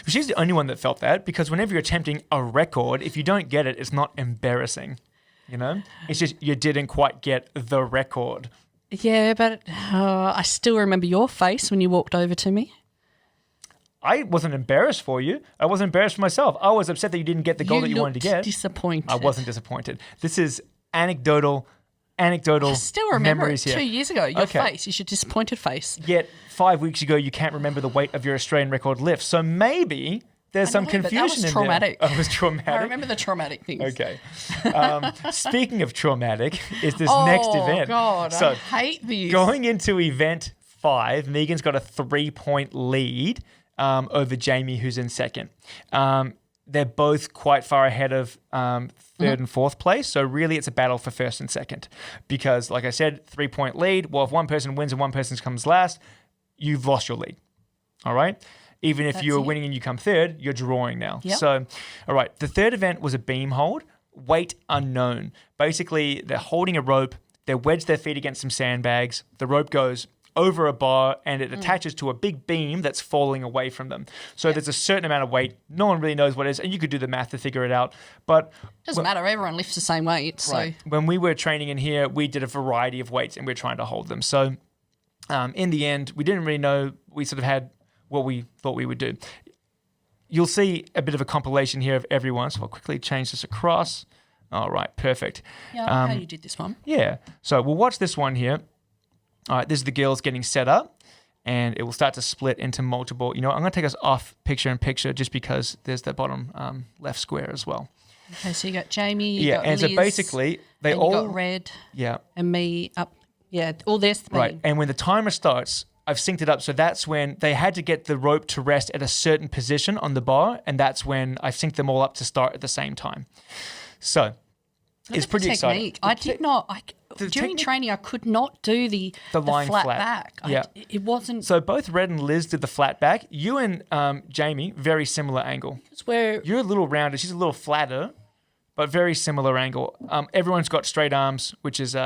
She's the only one that felt that, because whenever you're attempting a record, if you don't get it, it's not embarrassing. You know? It's just you didn't quite get the record. Yeah, but I still remember your face when you walked over to me. I wasn't embarrassed for you. I wasn't embarrassed for myself. I was upset that you didn't get the goal that you wanted to get. Disappointed. I wasn't disappointed. This is anecdotal I still remember memories it here. 2 years ago, your face, your disappointed face. Yet 5 weeks ago, you can't remember the weight of your Australian record lift. So maybe there's some confusion in traumatic. there. Oh, it was traumatic. I remember the traumatic things. Okay. Speaking of traumatic, is this next event. Oh, God, I hate these. Going into event 5, Megan's got a 3-point lead over Jamie, who's in second. They're both quite far ahead of third and fourth place. So really it's a battle for first and second. Because like I said, 3-point lead. Well, if one person wins and one person comes last, you've lost your lead. All right? Even if you're winning and you come third, you're drawing now. Yep. So, all right. The third event was a beam hold, weight unknown. Basically, they're holding a rope. They wedge their feet against some sandbags. The rope goes over a bar and it attaches to a big beam that's falling away from them. So there's a certain amount of weight. No one really knows what it is, and you could do the math to figure it out. But doesn't matter. Everyone lifts the same weight. So when we were training in here, we did a variety of weights and we were trying to hold them. So in the end, we didn't really know. We sort of had what we thought we would do. You'll see a bit of a compilation here of everyone. So I'll quickly change this across. All right, perfect. Yeah, I like how you did this one. Yeah. So we'll watch this one here. All right, this is the girls getting set up, and it will start to split into multiple. You know, I'm going to take us off picture in picture just because there's the bottom left square as well. Okay, so you got Jamie, you got and Liz, so basically they and all you got Red, yeah, and me up. Yeah, all there's the beam. right. And when the timer starts, I've synced it up, so that's when they had to get the rope to rest at a certain position on the bar, and that's when I've synced them all up to start at the same time. So it's pretty exciting. I did not. During training, I could not do the lying flat flat back. Yeah. It wasn't. So both Red and Liz did the flat back. You and Jamie, very similar angle. It's where You're a little rounded. She's a little flatter, but very similar angle. Everyone's got straight arms, which is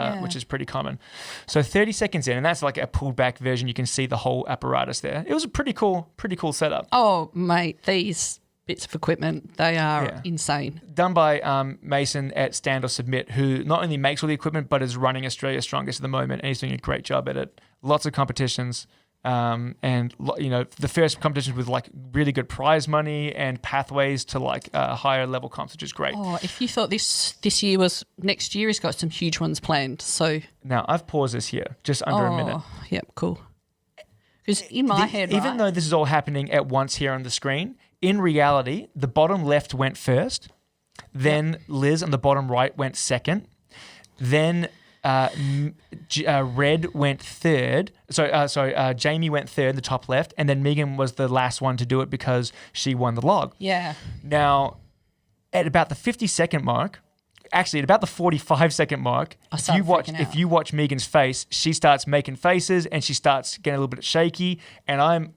pretty common. So 30 seconds in, and that's like a pulled back version. You can see the whole apparatus there. It was a pretty cool setup. Oh, mate, these bits of equipment, they are insane. Done by Mason at Stand or Submit, who not only makes all the equipment, but is running Australia's Strongest at the moment, and he's doing a great job at it. Lots of competitions, and you know, the first competitions with like really good prize money and pathways to like higher level comps, which is great. Oh, if you thought this year was next year, he's got some huge ones planned. So now I've paused this here, just under a minute. Yep, cool. Because in my head, even though this is all happening at once here on the screen, in reality, the bottom left went first, then Liz on the bottom right went second, then Red went third. Jamie went third, the top left, and then Megan was the last one to do it because she won the log. Yeah. Now, at about the 50-second mark, actually at about the 45-second mark, if you watch Megan's face, she starts making faces and she starts getting a little bit shaky, and I'm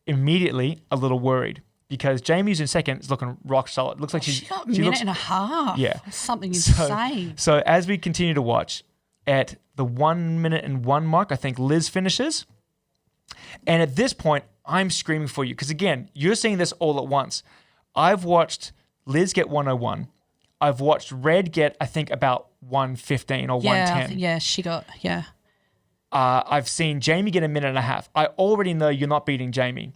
immediately a little worried. Because Jamie's in second is looking rock solid. Looks like she got a minute and a half. Yeah. Something insane. So as we continue to watch, at the 1 minute and 1 mark, I think Liz finishes. And at this point, I'm screaming for you. Because again, you're seeing this all at once. I've watched Liz get 101. I've watched Red get, I think, about 115 or 110. She got, I've seen Jamie get a minute and a half. I already know you're not beating Jamie.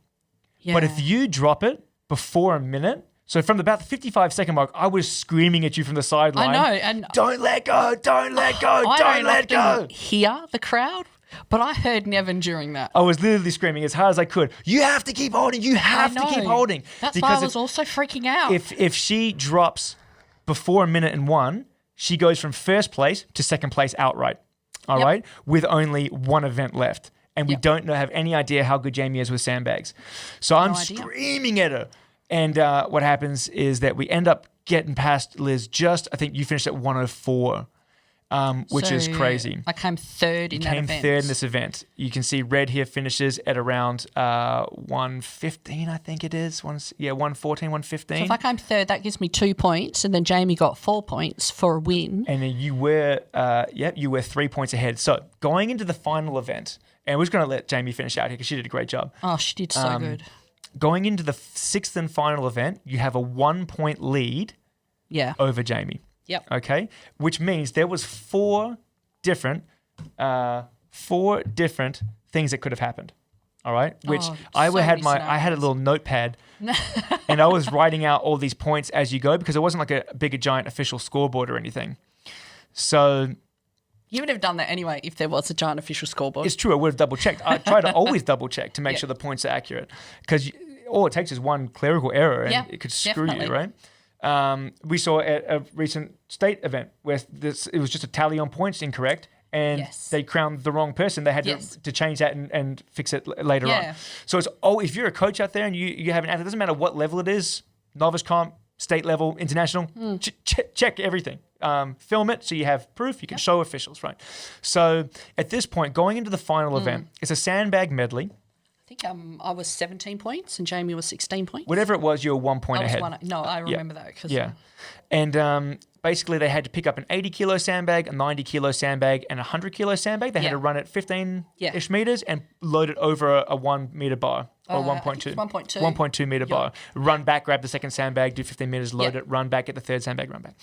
Yeah. But if you drop it before a minute, so from about the 55-second mark, I was screaming at you from the sideline. I know, and don't let go, don't let go, don't let go. Hear the crowd, but I heard Nevin during that. I was literally screaming as hard as I could. You have to keep holding. You have to keep holding. That's why I was also freaking out. If she drops before a minute and 1, she goes from first place to second place outright. All right, with only one event left. And we don't have any idea how good Jamie is with sandbags. So I'm screaming at her. And what happens is that we end up getting past Liz I think you finished at 104, which is crazy. I came third in that event. You came third in this event. You can see Red here finishes at around 115, I think it is. 114, 115. So if I came third, that gives me 2 points. And then Jamie got 4 points for a win. And then you were 3 points ahead. So going into the final event, and we're just going to let Jamie finish out here because she did a great job. Oh, she did so good. Going into the sixth and final event, you have a 1 point lead over Jamie. Yep. Okay? Which means there was four different things that could have happened. All right? Which I had a little notepad and I was writing out all these points as you go because it wasn't like a big giant official scoreboard or anything. So you would have done that anyway if there was a giant official scoreboard. It's true. I would have double checked. I try to always double check to make sure the points are accurate because all it takes is one clerical error and it could screw you, right? We saw at a recent state event where it was just a tally on points incorrect and they crowned the wrong person. They had to change that and fix it later on. So it's if you're a coach out there and you have an athlete, it doesn't matter what level it is, novice comp, state level, international, check everything. Film it so you have proof. You can show officials, right? So at this point, going into the final event, it's a Sandbag Medley. think I was 17 points and Jamie was 16 points. Whatever it was, you were 1 point ahead. I remember that. Yeah. And basically they had to pick up an 80 kilo sandbag, a 90 kilo sandbag, and a 100 kilo sandbag. They had to run it 15-ish meters and load it over a 1 meter bar or 1.2. 1.2 meter bar. Run back, grab the second sandbag, do 15 meters, load it, run back, get the third sandbag, run back.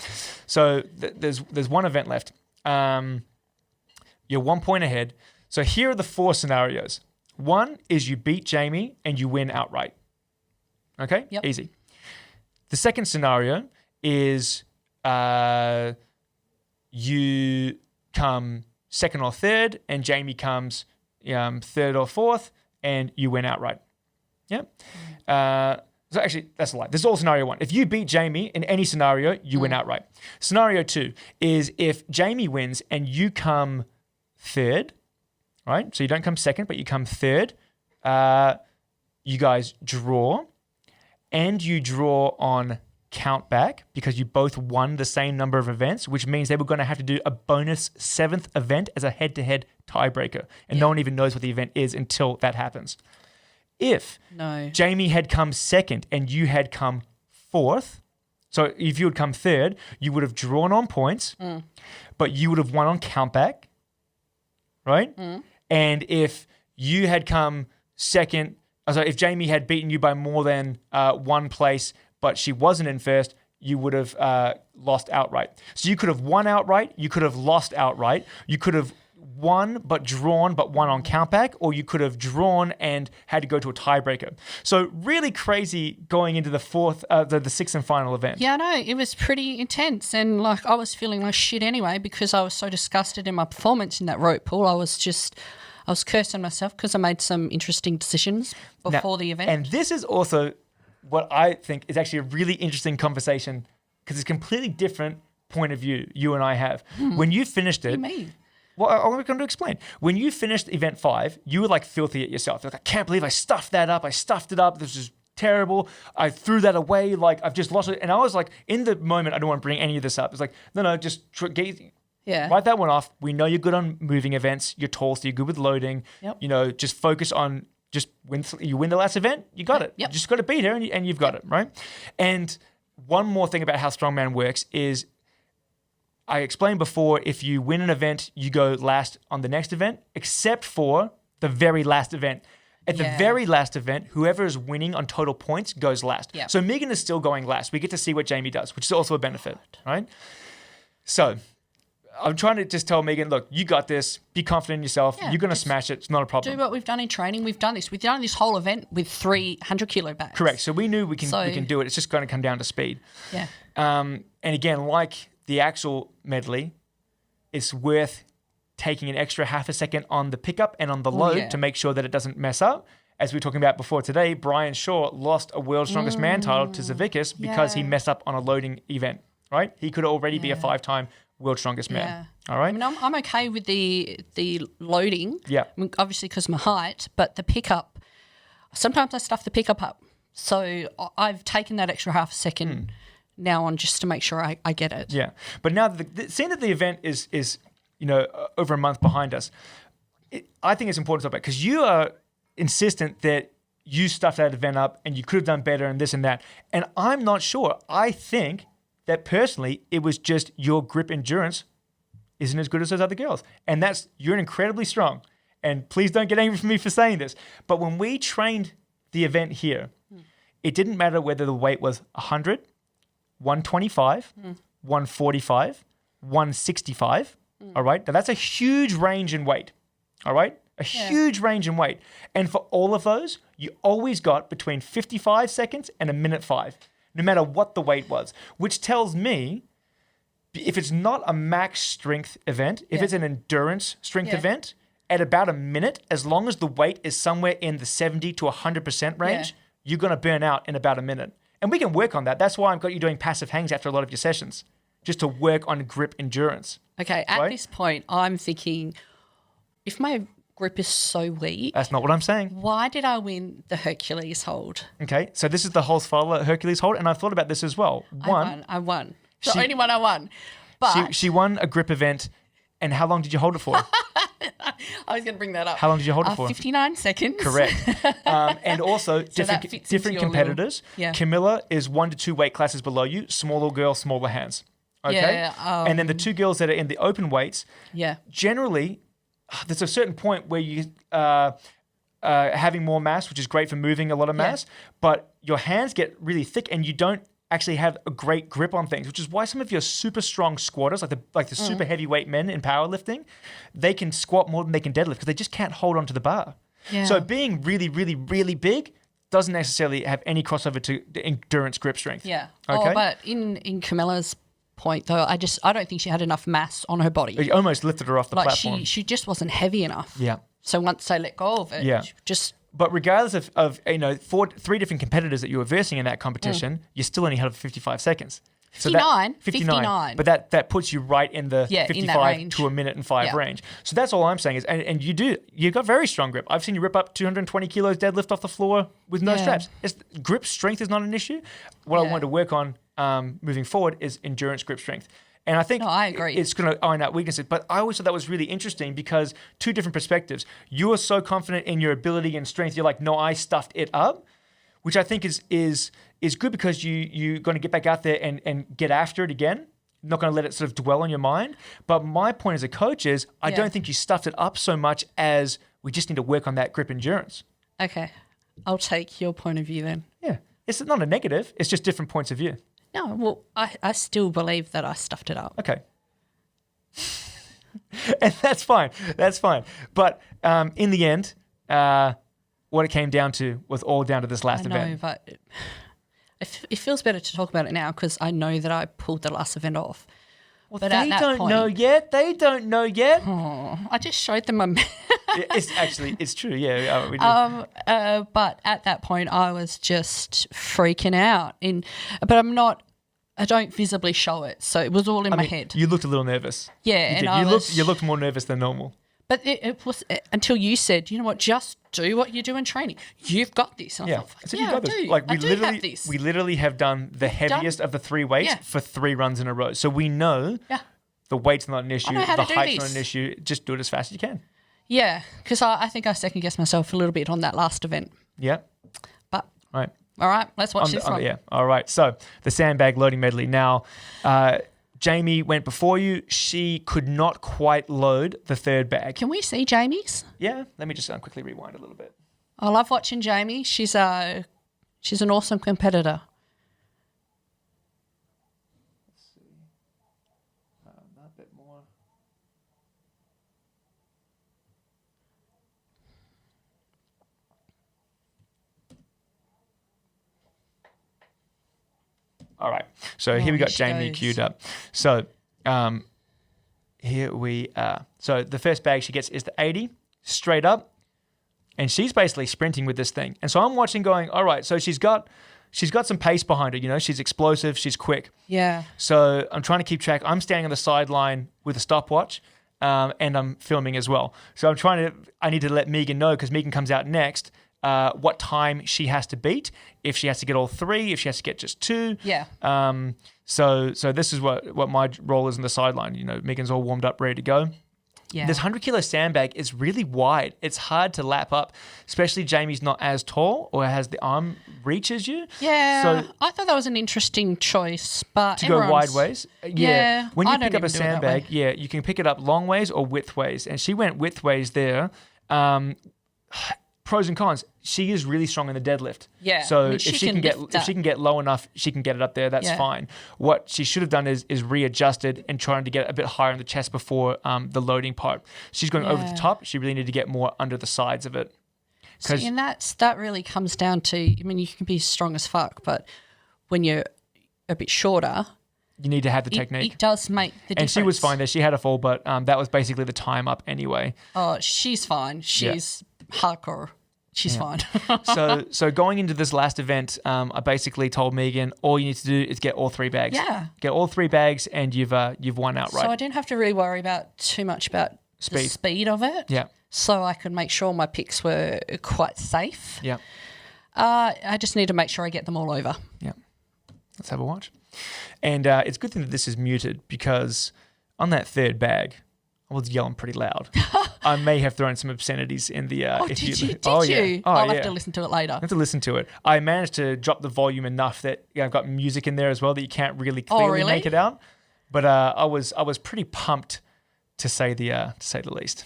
So there's one event left. You're 1 point ahead. So here are the 4 scenarios. One is you beat Jamie and you win outright. Okay? Yep. Easy. The second scenario is you come second or third and Jamie comes third or fourth and you win outright. Yeah? So actually, that's a lie. This is all scenario 1. If you beat Jamie in any scenario, you win outright. Scenario 2 is if Jamie wins and you come third, right? So you don't come second, but you come third. You guys draw, and you draw on count back because you both won the same number of events, which means they were going to have to do a bonus 7th event as a head-to-head tiebreaker, and no one even knows what the event is until that happens. If Jamie had come second and you had come fourth, so if you had come third, you would have drawn on points, but you would have won on count back, right? And if you had come second, so if Jamie had beaten you by more than 1 place, but she wasn't in first, you would have lost outright. So you could have won outright, you could have lost outright, you could have won but drawn but won on countback, or you could have drawn and had to go to a tiebreaker. So really crazy going into the 6th and final event. Yeah, I know. It was pretty intense, and like I was feeling like shit anyway because I was so disgusted in my performance in that rope pool. I was cursing myself because I made some interesting decisions before the event. And this is also what I think is actually a really interesting conversation because it's a completely different point of view you and I have. When you finished it... What do you mean? Well, I'm going to explain. When you finished event 5, you were like filthy at yourself. You're like, I can't believe I stuffed that up. I stuffed it up. This is terrible. I threw that away. Like, I've just lost it. And I was like, in the moment, I don't want to bring any of this up. It's like, no, just write that one off. We know you're good on moving events. You're tall, so you're good with loading. Yep. You know, just focus on you win the last event, you got it. Yep. You just got to beat her and you've got it, right? And one more thing about how strongman works is I explained before, if you win an event, you go last on the next event, except for the very last event. At the very last event, whoever is winning on total points goes last. Yep. So Megan is still going last. We get to see what Jamie does, which is also a benefit, right? So I'm trying to just tell Megan, look, you got this. Be confident in yourself. You're going to smash it. It's not a problem. Do what we've done in training. We've done this. We've done this whole event with 300 kilo bags. Correct. So we knew we can do it. It's just going to come down to speed. Yeah. And again, like the actual medley, it's worth taking an extra half a second on the pickup and on the load to make sure that it doesn't mess up. As we were talking about before today, Brian Shaw lost a World's Strongest Man title to Zavickas because he messed up on a loading event, right? He could already be a 5-time World's Strongest Man. All right? I mean, I'm okay with the loading. Yeah. I mean, obviously because of my height, but the pickup, sometimes I stuff the pickup up. So I've taken that extra half a second now on just to make sure I get it. Yeah. But now, seeing that the event is over a month behind us, I think it's important to talk about because you are insistent that you stuffed that event up and you could have done better and this and that. And I'm not sure. I think that personally, it was just your grip endurance isn't as good as those other girls. And you're incredibly strong. And please don't get angry with me for saying this. But when we trained the event here, it didn't matter whether the weight was 100, 125, 145, 165. All right. Now that's a huge range in weight. All right. A huge range in weight. And for all of those, you always got between 55 seconds and a minute 5, no matter what the weight was, which tells me if it's not a max strength event, if it's an endurance strength event, at about a minute, as long as the weight is somewhere in the 70 to 100% range, you're going to burn out in about a minute. And we can work on that. That's why I've got you doing passive hangs after a lot of your sessions, just to work on grip endurance. Okay, at this point, I'm thinking, if my grip is so weak... That's not what I'm saying. Why did I win the Hercules Hold? Okay, so this is the Holzfaller Hercules Hold, and I've thought about this as well. I won. The only one I won. But she won a grip event, and how long did you hold it for? I was going to bring that up. How long did you hold it for? 59 seconds. Correct. And also different competitors. Camilla is 1 to 2 weight classes below you. Smaller girl, smaller hands. Okay. Yeah, and then the 2 girls that are in the open weights. Yeah. Generally, there's a certain point where you having more mass, which is great for moving a lot of mass, but your hands get really thick and you don't actually have a great grip on things, which is why some of your super strong squatters, like the super heavyweight men in powerlifting, they can squat more than they can deadlift because they just can't hold onto the bar. Yeah. So being really, really, really big doesn't necessarily have any crossover to endurance grip strength. Yeah. Okay. Oh, but in Camilla's point though, I don't think she had enough mass on her body. You almost lifted her off the platform. She just wasn't heavy enough. Yeah. So once they let go of it, But regardless of 3 different competitors that you were versing in that competition, you still only had 55 seconds. 59. But that puts you right in the 55 to a minute and 5 range. So that's all I'm saying is, and you've got very strong grip. I've seen you rip up 220 kilos deadlift off the floor with no straps. Grip strength is not an issue. What I wanted to work on moving forward is endurance grip strength. And I think I agree. It's going to iron out weaknesses. But I always thought that was really interesting because 2 different perspectives. You are so confident in your ability and strength. You're like, no, I stuffed it up, which I think is good because you're going to get back out there and get after it again. Not going to let it sort of dwell on your mind. But my point as a coach is I don't think you stuffed it up so much as we just need to work on that grip endurance. Okay. I'll take your point of view then. Yeah. It's not a negative. It's just different points of view. No, well, I still believe that I stuffed it up. Okay. And that's fine. That's fine. But in the end, what it came down to was all down to this last event. I know, but it feels better to talk about it now because I know that I pulled the last event off. Well, but they don't know yet. They don't know yet. Oh, I just showed them a... It's true, yeah. We do. But at that point, I was just freaking out. But I don't visibly show it, so it was all in my head. You looked a little nervous. Yeah, you looked more nervous than normal. But it was until you said, you know what, just do what you do in training. You've got this. And I thought, I do. Like I do have this. We literally have done the heaviest of the 3 weights for 3 runs in a row. So we know the weight's not an issue, the height's not an issue. Just do it as fast as you can. Yeah, because I think I second guessed myself a little bit on that last event. Yeah. But right. All right, let's watch this one. Yeah. All right. So the sandbag loading medley. Now, Jamie went before you. She could not quite load the 3rd bag. Can we see Jamie's? Yeah. Let me just quickly rewind a little bit. I love watching Jamie. She's an awesome competitor. Let's see. A bit more. All right. So here we got Jamie queued up. So here we are. So the first bag she gets is the 80, straight up. And she's basically sprinting with this thing. And so I'm watching going, all right, so she's got some pace behind her, she's explosive, she's quick. Yeah. So I'm trying to keep track. I'm standing on the sideline with a stopwatch. And I'm filming as well. So I need to let Megan know because Megan comes out next. What time she has to beat, if she has to get all 3, if she has to get just 2. Yeah. So this is what my role is on the sideline. Megan's all warmed up, ready to go. Yeah. This 100-kilo sandbag is really wide. It's hard to lap up, especially Jamie's not as tall or has the arm reach as you. Yeah. So I thought that was an interesting choice, but to go wide ways. Yeah. When you pick up a sandbag, you can pick it up long ways or width ways, and she went width ways there. Pros and cons. She is really strong in the deadlift. Yeah. So if she can get low enough, she can get it up there. That's fine. What she should have done is readjusted and trying to get a bit higher in the chest before the loading part. She's going over the top. She really needed to get more under the sides of it. See, and that really comes down to. I mean, you can be strong as fuck, but when you're a bit shorter, you need to have the technique. It does make the difference. And she was fine there. She had a fall, but that was basically the time up anyway. Oh, she's fine. She's hardcore. She's fine. So going into this last event, I basically told Megan, all you need to do is get all 3 bags. Yeah. Get all 3 bags and you've won outright. So I didn't have to really worry too much about the speed of it. Yeah. So I could make sure my picks were quite safe. Yeah. I just need to make sure I get them all over. Yeah. Let's have a watch. And it's a good thing that this is muted because on that 3rd bag, I was yelling pretty loud. I may have thrown some obscenities in the. Did you? I'll have to listen to it later. I have to listen to it. I managed to drop the volume enough that I've got music in there as well that you can't really clearly make it out. But I was pretty pumped to say the least.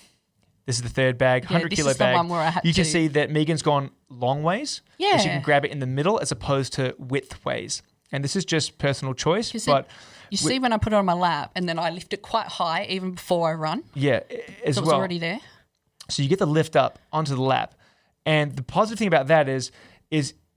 This is the third bag, 100 kilo bag. The one where I had you can see that Megan's gone long ways. Yeah. So you can grab it in the middle as opposed to width ways. And this is just personal choice. But you see when I put it on my lap and then I lift it quite high even before I run. Yeah, as so well. It's already there. So you get the lift up onto the lap. And the positive thing about that is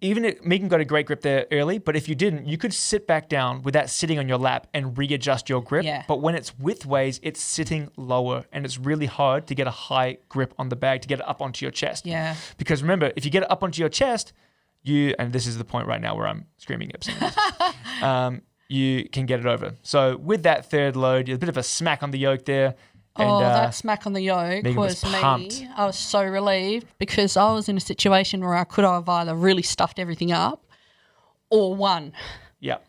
even if Megan got a great grip there early, but if you didn't, you could sit back down with that sitting on your lap and readjust your grip. Yeah. But when it's widthways, it's sitting lower and it's really hard to get a high grip on the bag to get it up onto your chest. Yeah. Because remember, if you get it up onto your chest, and this is the point right now where I'm screaming obscenities, you can get it over. So with that third load, a bit of a smack on the yoke there. And, that smack on the yoke was me. I was so relieved because I was in a situation where I could have either really stuffed everything up or won. Yep.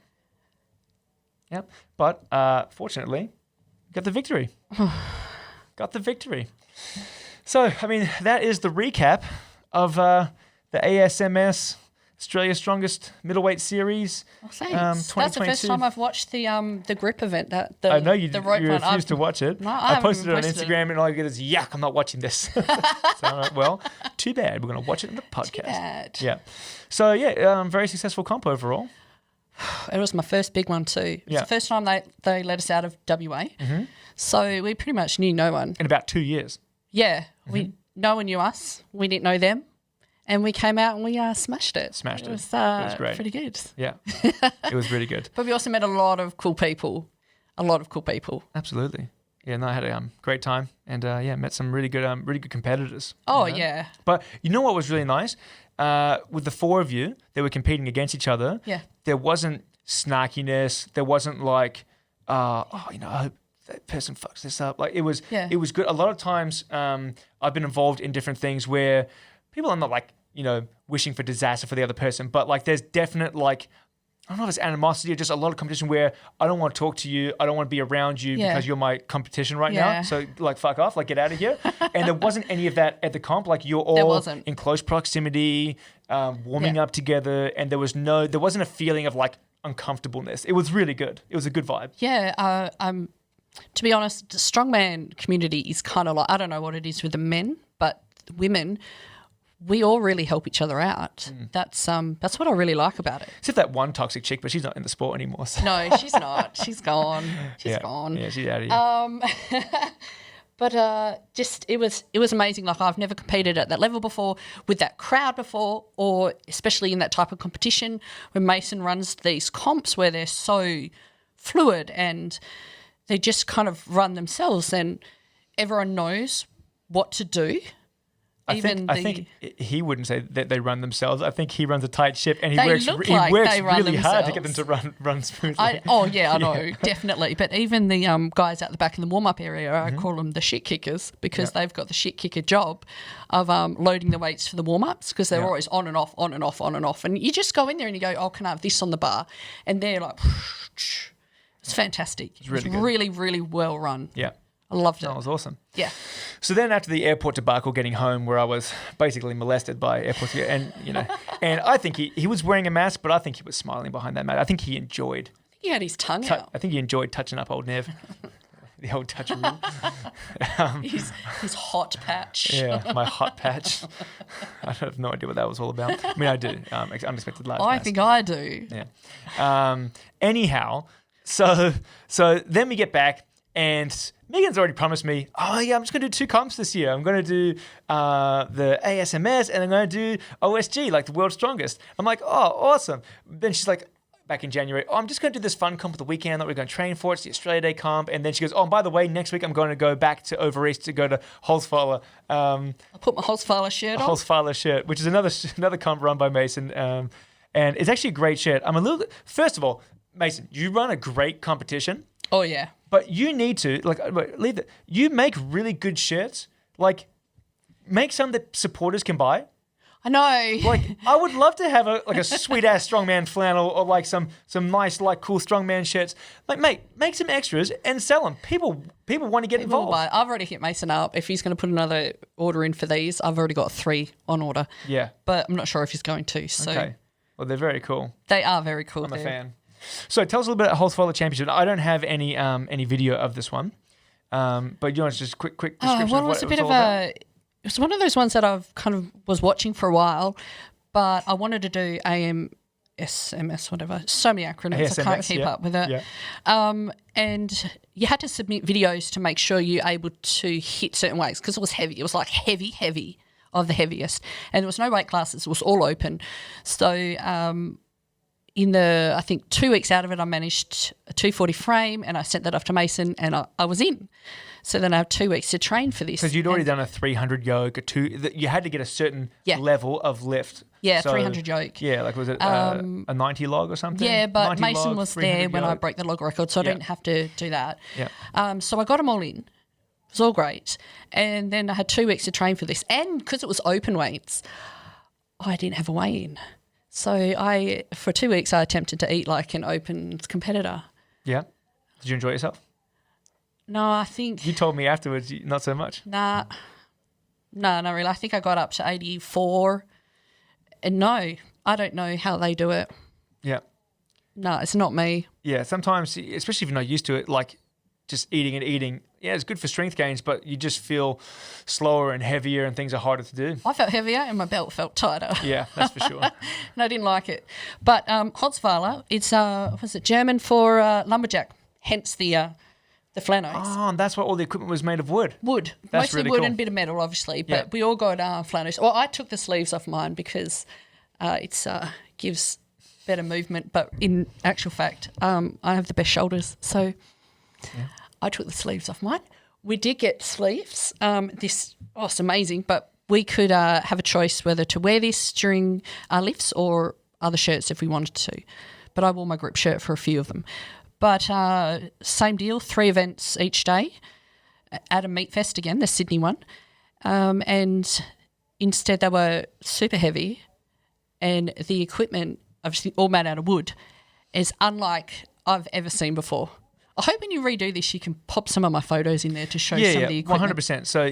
But fortunately, got the victory. So, I mean, that is the recap of the ASMS Australia's Strongest Middleweight Series. Well, thanks. That's the first time I've watched the grip event. I know you rope refused to watch it. No, I posted it on Instagram and all I get is, yuck, I'm not watching this. So, well, too bad. We're going to watch it in the podcast. Too bad. Yeah. So, yeah, very successful comp overall. It was my first big one too. It was the first time they let us out of WA. Mm-hmm. So we pretty much knew no one. In about 2 years. Yeah. No one knew us. We didn't know them. And we came out and we smashed it. It was great. Pretty good. Yeah, it was really good. But we also met a lot of cool people. Absolutely. Yeah, no, I had a great time and met some really good competitors. Oh, yeah. But you know what was really nice? With the four of you, they were competing against each other. Yeah. There wasn't snarkiness. There wasn't like, I hope that person fucks this up. Like it was good. A lot of times I've been involved in different things where people are not like, wishing for disaster for the other person, but like there's definite like, I don't know if it's animosity or just a lot of competition where I don't want to talk to you. I don't want to be around you because you're my competition right now. So like, fuck off, like get out of here. And there wasn't any of that at the comp. Like you're all in close proximity, warming up together. And there wasn't a feeling of like uncomfortableness. It was really good. It was a good vibe. Yeah. To be honest, the strongman community is kind of like, I don't know what it is with the men, but women, we all really help each other out. That's what I really like about it. Except that one toxic chick, but she's not in the sport anymore. So. No, she's not. She's gone. She's gone. Yeah, she's out of here. But it was amazing. Like I've never competed at that level before, with that crowd before, or especially in that type of competition when Mason runs these comps where they're so fluid and they just kind of run themselves and everyone knows what to do. I think he wouldn't say that they run themselves. I think he runs a tight ship and he works really hard to get them to run smoothly. I know, definitely. But even the guys out the back in the warm-up area, I call them the shit kickers because they've got the shit kicker job of loading the weights for the warm-ups because they're always on and off, on and off, on and off. And you just go in there and you go, oh, can I have this on the bar? And they're like, it's fantastic. It's really, really well run. Yeah. I loved it. That was awesome. Yeah. So then after the airport debacle getting home where I was basically molested by airport and and I think he was wearing a mask, but I think he was smiling behind that mask. I think he enjoyed. He had his tongue out. I think he enjoyed touching up old Nev. The old toucheroo. His hot patch. Yeah, my hot patch. I have no idea what that was all about. I mean, I do. Unexpected large mask. I think I do. Yeah. Anyhow, so then we get back and Megan's already promised me, I'm just going to do 2 comps this year. I'm going to do the ASMS and I'm going to do OSG, like the world's strongest. I'm like, oh, awesome. Then she's like, back in January, I'm just going to do this fun comp of the weekend that we're going to train for. It's the Australia Day comp. And then she goes, and by the way, next week I'm going to go back to over east to go to Holzfaller. I'll put my Holzfaller shirt on. Holzfaller shirt, which is another comp run by Mason. And it's actually a great shirt. First of all, Mason, you run a great competition. Oh, yeah. But you need to, you make really good shirts. Like, make some that supporters can buy. I know. Like, I would love to have a sweet ass strongman flannel or like some nice like cool strongman shirts. Like, mate, make some extras and sell them. People want to get involved. I've already hit Mason up. If he's going to put another order in for these, I've already got 3 on order. Yeah, but I'm not sure if he's going to. So okay. Well, they're very cool. They are very cool. I'm a fan. So tell us a little bit about Holzfaller Championship. I don't have any video of this one, but you want just quick description of what it was all about? It was one of those ones that I've kind of was watching for a while, but I wanted to do ASMS, whatever. So many acronyms, ASMS, I can't keep up with it. Yeah. And you had to submit videos to make sure you're able to hit certain weights because it was heavy. It was like heavy of the heaviest. And there was no weight classes. It was all open. So in the, I think 2 weeks out of it, I managed a 240 frame and I sent that off to Mason and I was in. So then I have 2 weeks to train for this. Because you'd already done a 300 yoke, you had to get a certain level of lift. Yeah, so, 300 yoke. Yeah, like was it a 90 log or something? Yeah, but Mason was there when I broke the log record, so I didn't have to do that. Yeah. So I got them all in. It was all great. And then I had 2 weeks to train for this. And because it was open weights, I didn't have a weigh-in. So for 2 weeks, I attempted to eat like an open competitor. Yeah. Did you enjoy yourself? No, I think... You told me afterwards, not so much. Nah, not really. I think I got up to 84. And no, I don't know how they do it. Yeah. No, it's not me. Yeah, sometimes, especially if you're not used to it, like just eating, yeah, it's good for strength gains, but you just feel slower and heavier and things are harder to do. I felt heavier and my belt felt tighter. Yeah, that's for sure. And I didn't like it. But Holzfaller, it's, was it German for lumberjack, hence the flanos. Oh, and that's why all the equipment was made of wood. Wood. That's Mostly really wood cool. and a bit of metal, obviously. But we all got flanos. Well, I took the sleeves off mine because it gives better movement. But in actual fact, I have the best shoulders. So I took the sleeves off mine. We did get sleeves. It's amazing. But we could have a choice whether to wear this during our lifts or other shirts if we wanted to. But I wore my grip shirt for a few of them. But same deal, 3 events each day at a meat fest again, the Sydney one. And instead they were super heavy and the equipment, obviously all made out of wood, is unlike I've ever seen before. I hope when you redo this, you can pop some of my photos in there to show some of the equipment. 100%. So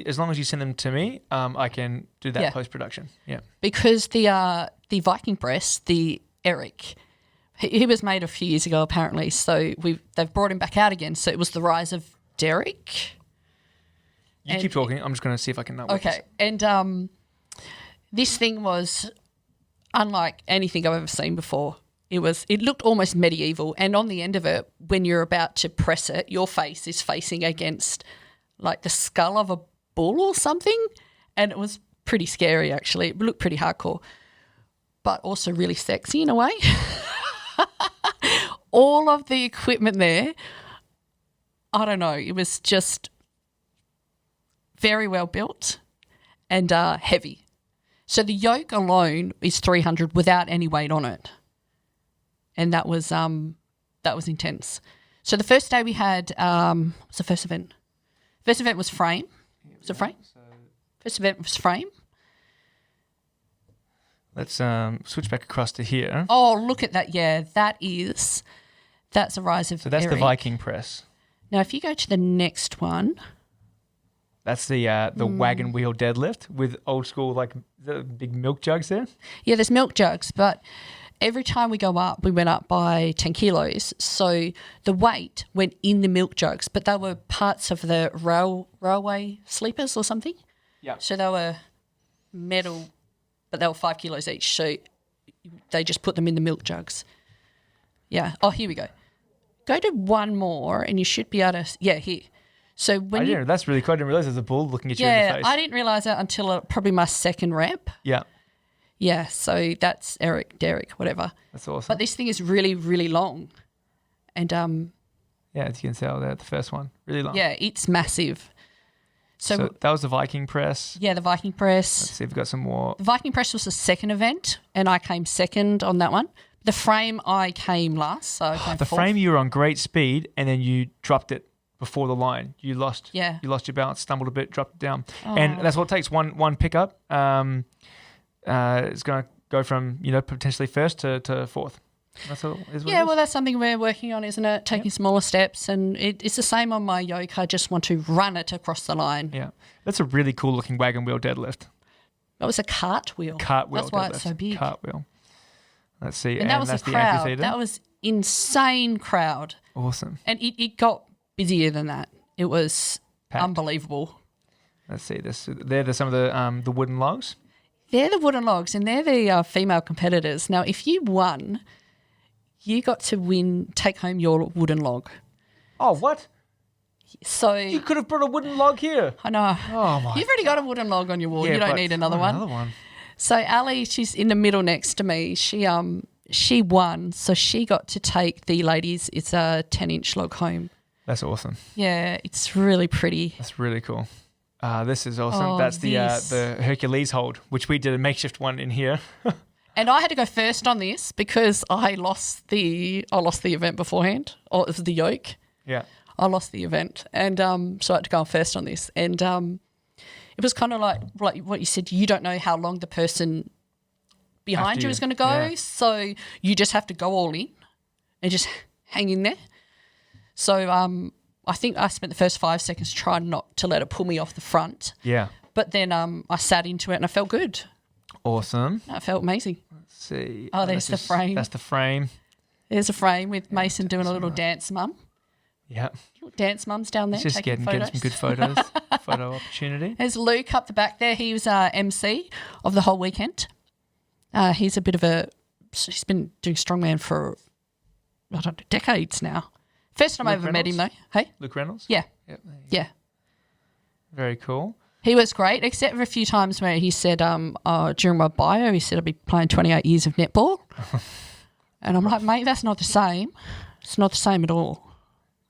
as long as you send them to me, I can do that post-production. Yeah. Because the Viking Press, the Eric... He was made a few years ago, apparently, so they've brought him back out again. So it was the rise of Derek. You keep talking. I'm just going to see if I can work okay, this. And this thing was unlike anything I've ever seen before. It looked almost medieval, and on the end of it, when you're about to press it, your face is facing against like the skull of a bull or something, and it was pretty scary actually. It looked pretty hardcore, but also really sexy in a way. All of the equipment there, I don't know, it was just very well built and heavy. So the yoke alone is 300 without any weight on it. And that was intense. So the first day we had, what's the first event? First event was frame. Was it frame? First event was frame. Let's switch back across to here. Oh, look at that. Yeah, that's a rise of So that's Eric. the Viking Press. Now, if you go to the next one. That's the wagon wheel deadlift with old school, like the big milk jugs there. Yeah, there's milk jugs, but every time we go up, we went up by 10 kilos. So the weight went in the milk jugs, but they were parts of the railway sleepers or something. Yeah. So they were metal, but they were 5 kilos each. So they just put them in the milk jugs. Yeah. Oh, here we go. Go to one more and you should be able to, here. So when that's really cool. I didn't realize there's a bull looking at you in the face. I didn't realize that until probably my second rep. Yeah. Yeah, so that's Derek, whatever. That's awesome. But this thing is really, really long. And yeah, as you can tell there, the first one, really long. Yeah, it's massive. So that was the Viking Press. Yeah, the Viking Press. Let's see if we've got some more. The Viking Press was the second event, and I came second on that one. The frame, I came last, so I came the fourth. frame, you were on great speed, and then you dropped it before the line. You lost your balance, stumbled a bit, dropped it down. And that's what it takes, one pickup. is going to go from, potentially first to fourth. That's all. Yeah, well, that's something we're working on, isn't it? Taking smaller steps, and it's the same on my yoke. I just want to run it across the line. Yeah, that's a really cool looking wagon wheel deadlift. That was a cartwheel. Cartwheel. That's why deadlift. it's so big. Cartwheel. Let's see, and that was that's a crowd. The amphitheater. That was insane crowd. Awesome. And it got busier than that. It was Packed. Unbelievable. Let's see this. They're some of the wooden logs. They're the wooden logs, and they're the female competitors. Now, if you won, you got to take home your wooden log. Oh, what? So You could have brought a wooden log here. I know. Oh my! You've already got a wooden log on your wall. Yeah, you don't but need another one. Another one. So Ali, she's in the middle next to me. She won, so she got to take the ladies. It's a 10-inch log home. That's awesome. Yeah, it's really pretty. That's really cool. This is awesome. Oh, That's the Hercules Hold, which we did a makeshift one in here. And I had to go first on this because I lost the event beforehand. Or it was the yoke. Yeah. I lost the event, and so I had to go on first on this. And it was kind of like what you said. You don't know how long the person behind you is going to go, so you just have to go all in and just hang in there. So I think I spent the first 5 seconds trying not to let it pull me off the front. Yeah. But then I sat into it and I felt good. Awesome. I felt amazing. Let's see. Oh, there's the frame. That's the frame. There's a frame with Mason doing a little dance mum. Yeah. Dance mums down there. Just getting some good photos. Photo opportunity. There's Luke up the back there. He was MC of the whole weekend. He's he's been doing strongman for, I don't know, decades now. First time I ever met him though. Hey? Luke Reynolds? Yeah. Yep. Yeah. Very cool. He was great, except for a few times where he said, during my bio, he said I'd be playing 28 years of netball. And I'm like, mate, that's not the same. It's not the same at all.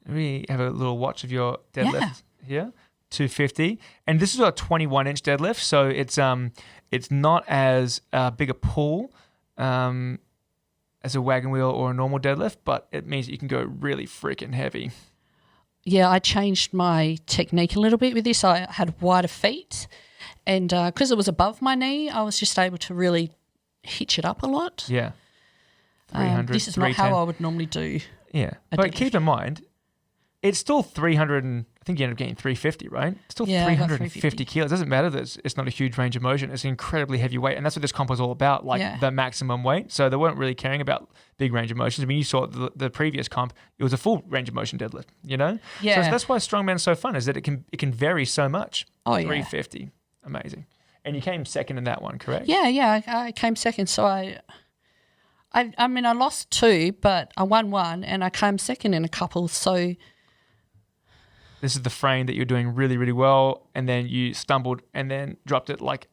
We have a little watch of your deadlift here. 250. And this is a 21-inch deadlift, so it's not as big a pull as a wagon wheel or a normal deadlift, but it means that you can go really freaking heavy. Yeah, I changed my technique a little bit with this. I had wider feet, and because it was above my knee, I was just able to really hitch it up a lot. Yeah. 300, this is not how I would normally do. Yeah. But keep in mind, it's still 300 and I think you end up getting 350, right? It's still 350 kilos. It doesn't matter that it's not a huge range of motion. It's an incredibly heavy weight. And that's what this comp was all about, the maximum weight. So they weren't really caring about big range of motions. I mean, you saw the previous comp, it was a full range of motion deadlift, Yeah. So that's why strongman's so fun, is that it can vary so much. Oh, 350. Amazing. And you came second in that one, correct? Yeah. I came second. So I mean, I lost 2, but I won 1, and I came second in a couple. So this is the frame that you're doing really, really well, and then you stumbled and then dropped it like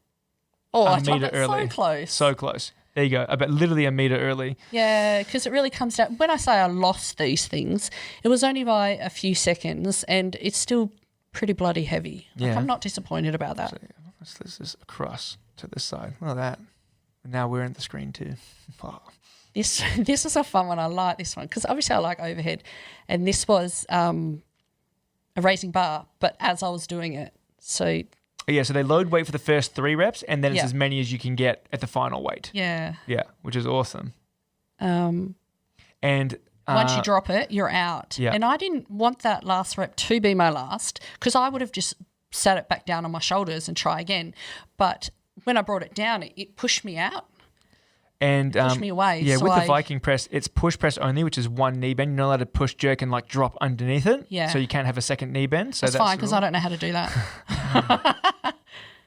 a meter early. So close. So close. There you go. About literally a meter early. Yeah, because it really comes down. When I say I lost these things, it was only by a few seconds, and it's still pretty bloody heavy. Yeah. I'm not disappointed about that. So this is across to this side. Look at that. Now we're in the screen too. Oh. This is a fun one. I like this one because obviously I like overhead, and this was a raising bar, but as I was doing it. So they load weight for the first 3 reps, and then it's as many as you can get at the final weight. Yeah. Yeah, which is awesome. And once you drop it, you're out. Yeah. And I didn't want that last rep to be my last because I would have just sat it back down on my shoulders and try again. But when I brought it down, it pushed me out. And pushed me away. Yeah, so with the Viking press, it's push press only, which is 1 knee bend. You're not allowed to push, jerk, and like drop underneath it. Yeah. So you can't have a second knee bend. So that's fine because I don't know how to do that.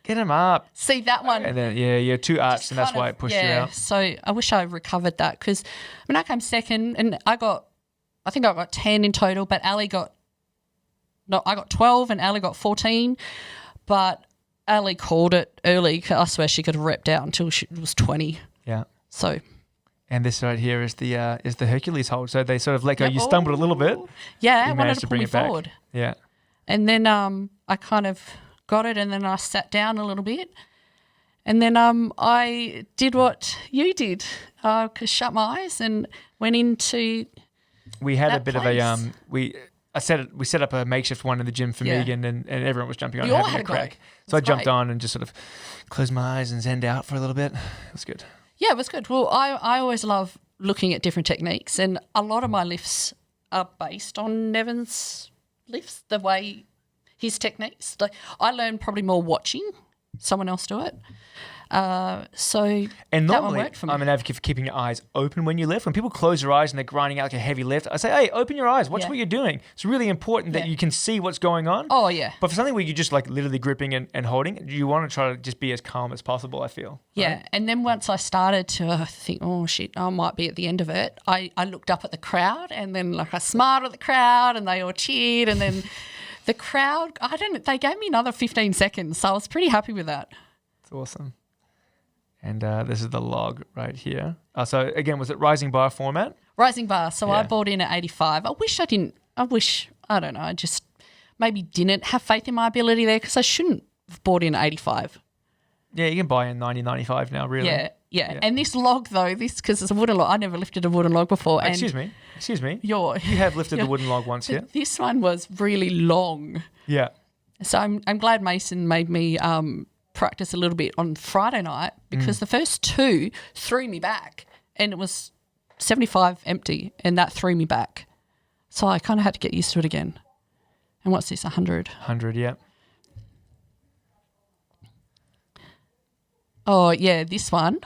Get him up. See that one? And then you're too arched, and that's why it pushed you out. So I wish I recovered that because I came second, and I think I got 10 in total, but I got 12 and Ali got 14, but Ali called it early. I swear she could have repped out until she was 20. Yeah. So, and this right here is the Hercules hold. So they sort of let go. You stumbled a little bit. Yeah, you wanted to pull me forward. Yeah. And then I kind of got it, and then I sat down a little bit, and then I did what you did. Shut my eyes and went into. We had that a bit place. of a we set up a makeshift one in the gym for Megan, and everyone was jumping on We and all having had a a crack. go. So I jumped great. on and just sort of closed my eyes and zenned out for a little bit. It was good. Yeah, it was good. Well, I always love looking at different techniques, and a lot of my lifts are based on Nevin's lifts, the way his techniques. Like, I learned probably more watching someone else do it. So And that one normally, worked for me. I'm an advocate for keeping your eyes open when you lift. When people close their eyes and they're grinding out like a heavy lift, I say, hey, open your eyes. Watch Yeah. what you're doing. It's really important that Yeah. you can see what's going on. Oh, yeah. But for something where you're just like literally gripping and holding, you want to try to just be as calm as possible, I feel. Yeah, right? and then once I started to think, oh shit, I might be at the end of it, I looked up at the crowd, and then like I smiled at the crowd and they all cheered, and then the crowd, they gave me another 15 seconds, so I was pretty happy with that. It's awesome. And this is the log right here. So again, was it rising bar format? Rising bar, so Yeah. I bought in at 85. I don't know, I just maybe didn't have faith in my ability there because I shouldn't have bought in at 85. Yeah, you can buy in 90, 95 now, really. Yeah. And this log though, because it's a wooden log, I never lifted a wooden log before. And Excuse me. You You have lifted the wooden log once, yeah? This one was really long. Yeah. So I'm glad Mason made me practice a little bit on Friday night, because the first two threw me back, and it was 75 empty, and that threw me back. So I kind of had to get used to it again. And what's this, 100? 100, yeah. Oh, yeah, this one.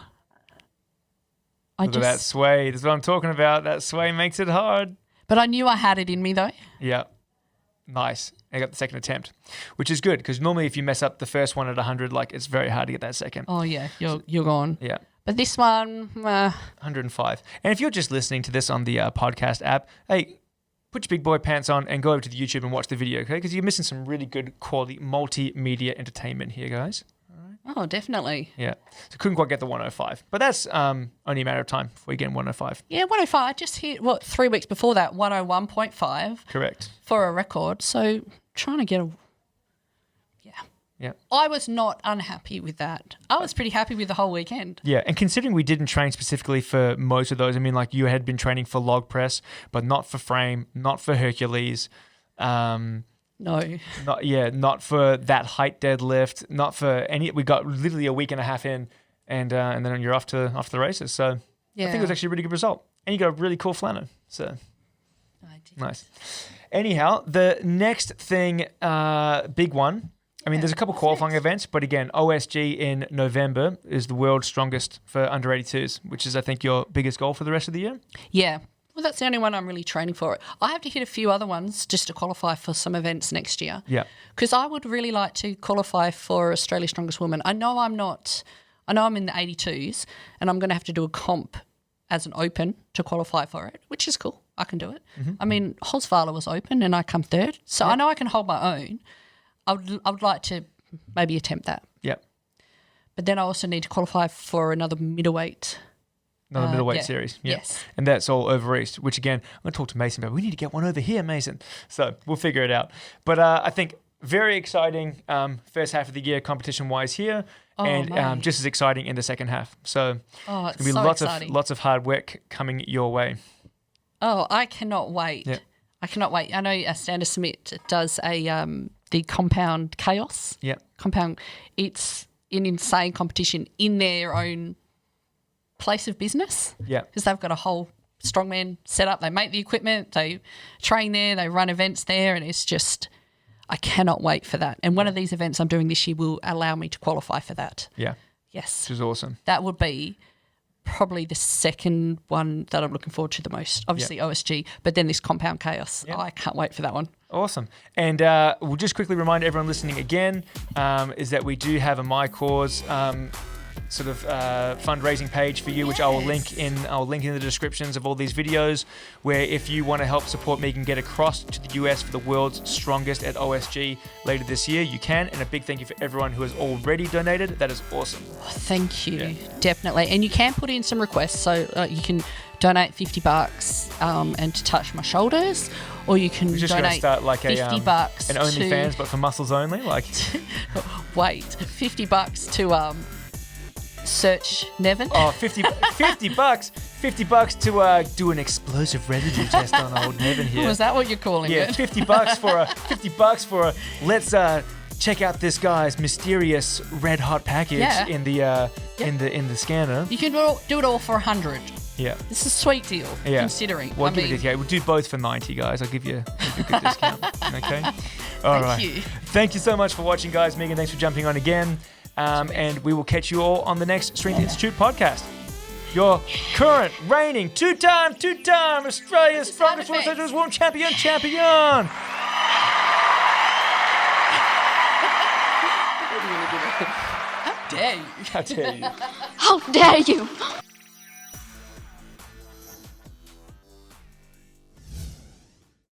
Look at that sway. That's what I'm talking about. That sway makes it hard. But I knew I had it in me though. Yeah. Nice. I got the second attempt, which is good because normally if you mess up the first one at 100, like it's very hard to get that second. Oh, yeah, you're gone. Yeah. But this one, 105. And if you're just listening to this on the podcast app, hey, put your big boy pants on and go over to the YouTube and watch the video, okay? Because you're missing some really good quality multimedia entertainment here, guys. oh, definitely. Yeah. So couldn't quite get the 105. But that's only a matter of time before you get 105. Yeah, 105. I just hit, 3 weeks before that, 101.5 Correct. for a record. So trying to get a... Yeah. I was not unhappy with that. I was pretty happy with the whole weekend. Yeah, and considering we didn't train specifically for most of those, I mean, like you had been training for log press, but not for frame, not for Hercules, No. not for that height deadlift, not for any. We got literally a week and a half in, and then you're off to the races. So Yeah. I think it was actually a really good result, and you got a really cool flannel. So I did. nice. Anyhow, the next thing, big one. I mean, there's a couple qualifying events, but again, OSG in November is the world's strongest for under 82s, which is, I think, your biggest goal for the rest of the year. Yeah. Well, that's the only one I'm really training for. I have to hit a few other ones just to qualify for some events next year. Yeah. Because I would really like to qualify for Australia's Strongest Woman. I know I'm in the 82s, and I'm going to have to do a comp as an open to qualify for it, which is cool. I can do it. I mean, Holzfaller was open and I come third. So I know I can hold my own. I would like to maybe attempt that. Yeah. But then I also need to qualify for another middleweight. Another middleweight yeah. series. Yeah. Yes. And that's all over East, which again, I'm going to talk to Mason about. We need to get one over here, Mason. So we'll figure it out. But I think very exciting first half of the year competition-wise here, and just as exciting in the second half. So it's going to be so exciting. lots of hard work coming your way. Oh, I cannot wait. Yeah. I cannot wait. I know Standard Smith does the Compound Chaos. Yeah. Compound. It's an insane competition in their own place of business. Yeah. Because they've got a whole strongman set up. They make the equipment, they train there, they run events there, and it's just, I cannot wait for that. And one of these events I'm doing this year will allow me to qualify for that. Yeah. Yes. Which is awesome. That would be probably the second one that I'm looking forward to the most. Obviously OSG, but then this Compound Chaos. Yeah. I can't wait for that one. Awesome. And we'll just quickly remind everyone listening again is that we do have a My Cause fundraising page for you, which I will link in the descriptions of all these videos, where if you want to help support Megan get across to the US for the world's strongest at OSG later this year, you can. And a big thank you for everyone who has already donated. That is awesome. Oh, thank you. Definitely. And you can put in some requests. So you can donate $50 and to touch my shoulders, or you can Just donate start like $50 an OnlyFans, but for muscles only. Like, wait, $50 to search Nevin. Oh, $50. $50 $50 to do an explosive residue test on old Nevin here. Was that what you're calling Yeah, it? $50 for a let's check out this guy's mysterious red hot package in the in the scanner. You can do it all for 100. Yeah. It's a sweet deal, considering. Well, we'll do both for 90, guys. I'll give you a good discount. Okay? All right. Thank you. Thank you so much for watching, guys. Megan, thanks for jumping on again. And we will catch you all on the next Strength Institute podcast. Your current, reigning, two-time Australian Strongest Middleweight Series World Champion. How dare you? How dare you? How dare you?